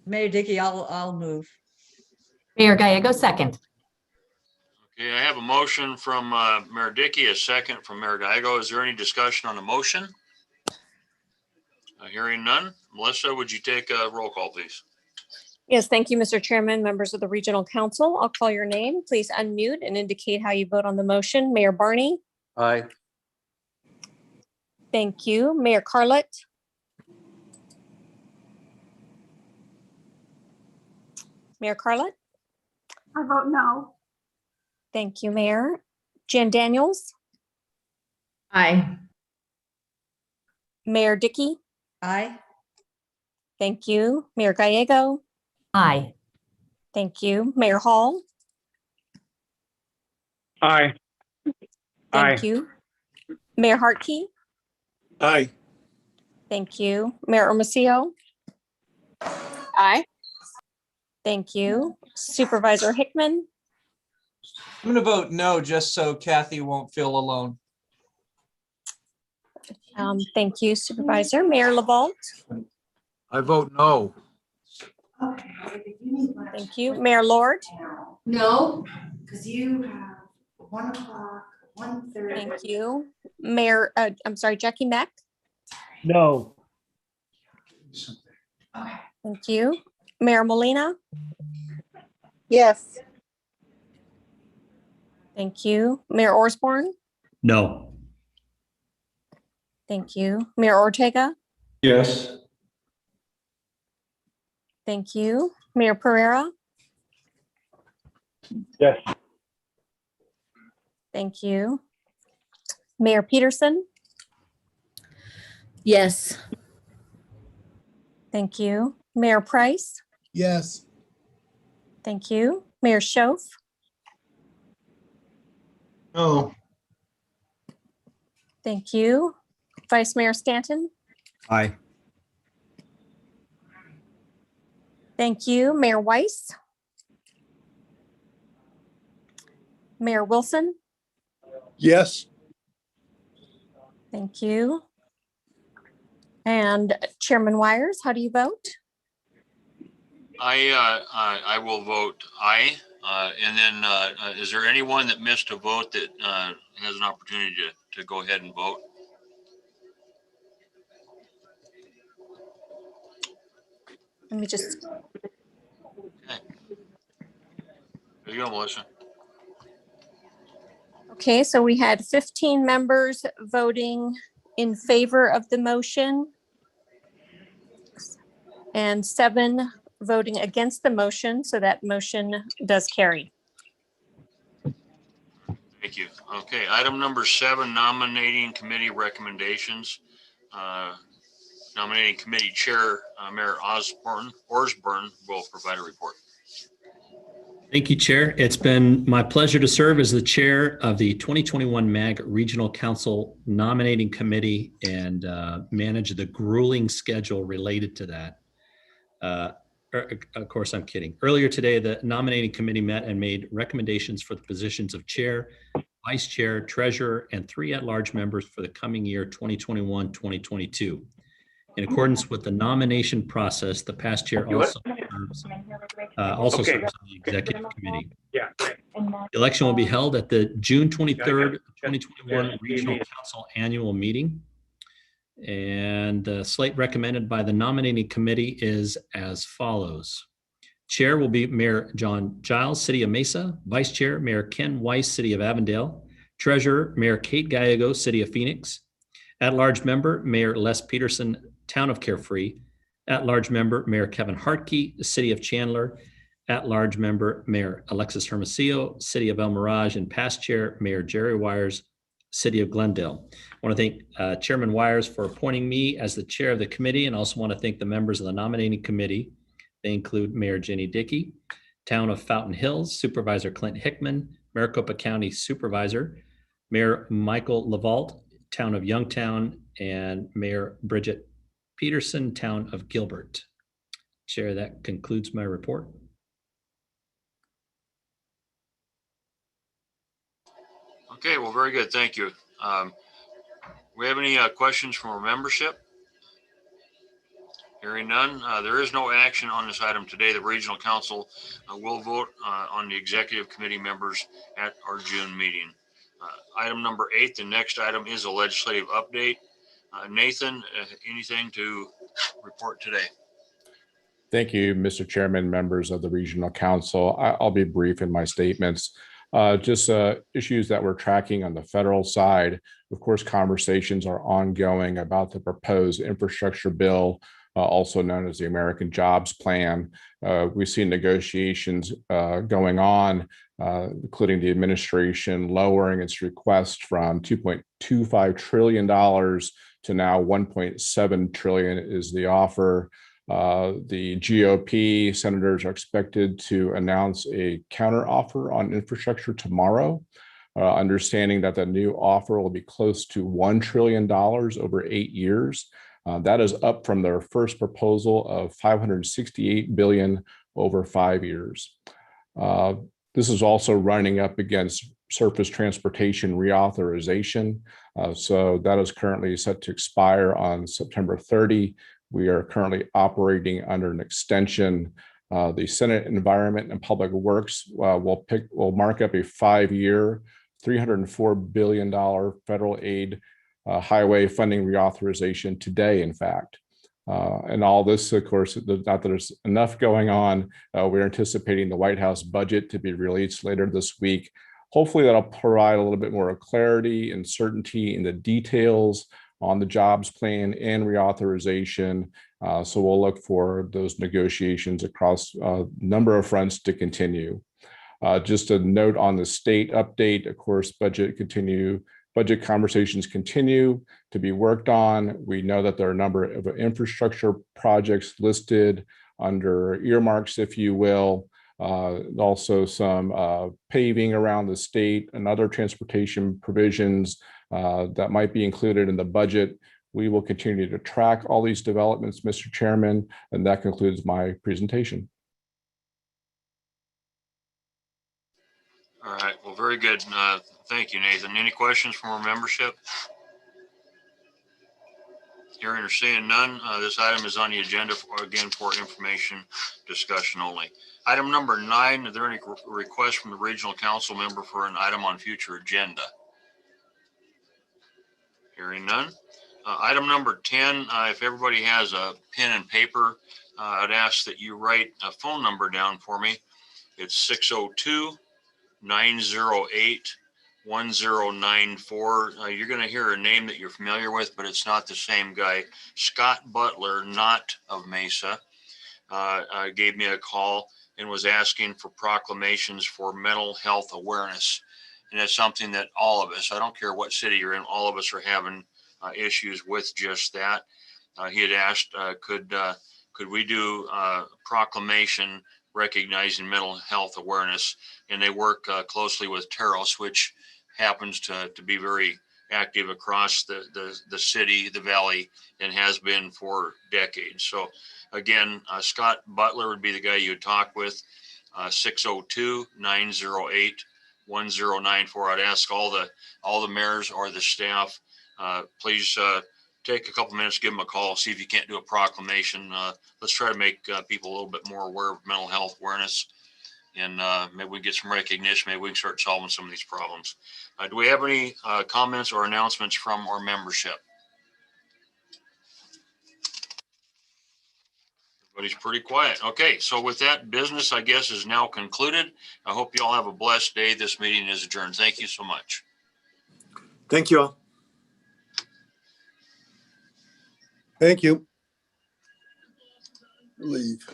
Mayor Dickey, I'll move. Mayor Gallego, second. Okay, I have a motion from Mayor Dickey, a second from Mayor Gallego. Is there any discussion on the motion? Hearing none. Melissa, would you take a roll call, please? Yes, thank you, Mr. Chairman, members of the Regional Council. I'll call your name. Please unmute and indicate how you vote on the motion. Mayor Barney. Aye. Thank you. Mayor Carlett. Mayor Carlett. I vote no. Thank you, Mayor. Jan Daniels. Aye. Mayor Dickey. Aye. Thank you. Mayor Gallego. Aye. Thank you. Mayor Hall. Aye. Thank Aye. you. Mayor Hartkey. Aye. Thank you. Mayor Hermosillo. Aye. Thank you. Supervisor Hickman. I'm going to vote no, just so Kathy won't feel alone. Thank you, Supervisor. Mayor LaVault. I vote no. Thank you. Mayor Lord. No. Because you have 1 o'clock, 1:30. Thank you. Mayor, I'm sorry, Jackie Mack. No. Thank you. Mayor Molina. Yes. Thank you. Mayor Osborne. No. Thank you. Mayor Ortega. Yes. Thank you. Mayor Pereira. Yes. Thank you. Mayor Peterson. Yes. Thank you. Mayor Price. Yes. Thank you. Mayor Schoaf. No. Thank you. Vice Mayor Stanton. Aye. Thank you. Mayor Weiss. Mayor Wilson. Yes. Thank you. And Chairman Wires, how do you vote? I will vote aye. And then is there anyone that missed a vote that has an opportunity to go ahead and vote? Let me just, There you go, Melissa. okay, so we had 15 members voting in favor of the motion and 7 voting against the motion, so that motion does carry. Thank you. Okay, item number 7, nominating committee recommendations. Nominating committee chair, Mayor Osborne will provide a report. Thank you, Chair. It's been my pleasure to serve as the chair of the 2021 MAG Regional Council Nominating Committee and manage the grueling schedule related to that. Of course, I'm kidding. Earlier today, the nominating committee met and made recommendations for the positions of chair, vice chair, treasurer, and 3 at-large members for the coming year 2021-2022. In accordance with the nomination process, the past chair also serves on the executive committee. The election will be held at the June 23rd, 2021 Regional Council Annual Meeting. And the slate recommended by the nominating committee is as follows. Chair will be Mayor John Giles, City of Mesa. Vice Chair, Mayor Ken Weiss, City of Avondale. Treasurer, Mayor Kate Gallego, City of Phoenix. At-large member, Mayor Les Peterson, Town of Carefree. At-large member, Mayor Kevin Hartke, City of Chandler. At-large member, Mayor Alexis Hermosillo, City of El Mirage, and past chair, Mayor Jerry Wires, City of Glendale. I want to thank Chairman Wires for appointing me as the chair of the committee, and also want to thank the members of the nominating committee. They include Mayor Jenny Dickey, Town of Fountain Hills, Supervisor Clint Hickman, Maricopa County Supervisor, Mayor Michael Lavault, Town of Youngtown, and Mayor Bridget Peterson, Town of Gilbert. Chair, that concludes my report. Okay, well, very good. Thank you. We have any questions from our membership? Hearing none, there is no action on this item today. The Regional Council will vote on the Executive Committee members at our June meeting. Item number 8, the next item is a legislative update. Nathan, anything to report today? Thank you, Mr. Chairman, members of the Regional Council. I'll be brief in my statements. Just issues that we're tracking on the federal side. Of course, conversations are ongoing about the proposed infrastructure bill, also known as the American Jobs Plan. We see negotiations going on, including the administration lowering its request from $2.25 trillion to now $1.7 trillion is the offer. The GOP senators are expected to announce a counteroffer on infrastructure tomorrow, understanding that the new offer will be close to $1 trillion over 8 years. That is up from their first proposal of $568 billion over 5 years. This is also running up against surface transportation reauthorization. So that is currently set to expire on September 30. We are currently operating under an extension. The Senate Environment and Public Works will mark up a 5-year, $304 billion federal aid highway funding reauthorization today, in fact. And all this, of course, not that there's enough going on. We're anticipating the White House budget to be released later this week. Hopefully that'll provide a little bit more clarity and certainty in the details on the jobs plan and reauthorization. So we'll look for those negotiations across a number of fronts to continue. Just a note on the state update, of course, budget conversations continue to be worked on. We know that there are a number of infrastructure projects listed under earmarks, if you will. Also some paving around the state and other transportation provisions that might be included in the budget. We will continue to track all these developments, Mr. Chairman, and that concludes my presentation. All right, well, very good. Thank you, Nathan. Any questions from our membership? Hearing or seeing none, this item is on the agenda again for information discussion only. Item number 9, are there any requests from the regional council member for an item on future agenda? Hearing none. Item number 10, if everybody has a pen and paper, I'd ask that you write a phone number down for me. It's 602-908-1094. You're going to hear a name that you're familiar with, but it's not the same guy. Scott Butler, not of Mesa, gave me a call and was asking for proclamations for mental health awareness. And it's something that all of us, I don't care what city you're in, all of us are having issues with just that. He had asked, could we do a proclamation recognizing mental health awareness? And they work closely with Taros, which happens to be very active across the city, the valley, and has been for decades. So again, Scott Butler would be the guy you would talk with, 602-908-1094. I'd ask all the mayors or the staff, please take a couple minutes, give them a call, see if you can't do a proclamation. Let's try to make people a little bit more aware of mental health awareness, and maybe we get some recognition. Maybe we can start solving some of these problems. Do we have any comments or announcements from our membership? Everybody's pretty quiet. Okay, so with that, business, I guess, is now concluded. I hope you all have a blessed day. This meeting is adjourned. Thank you so much. Thank you all. Thank you. Leave.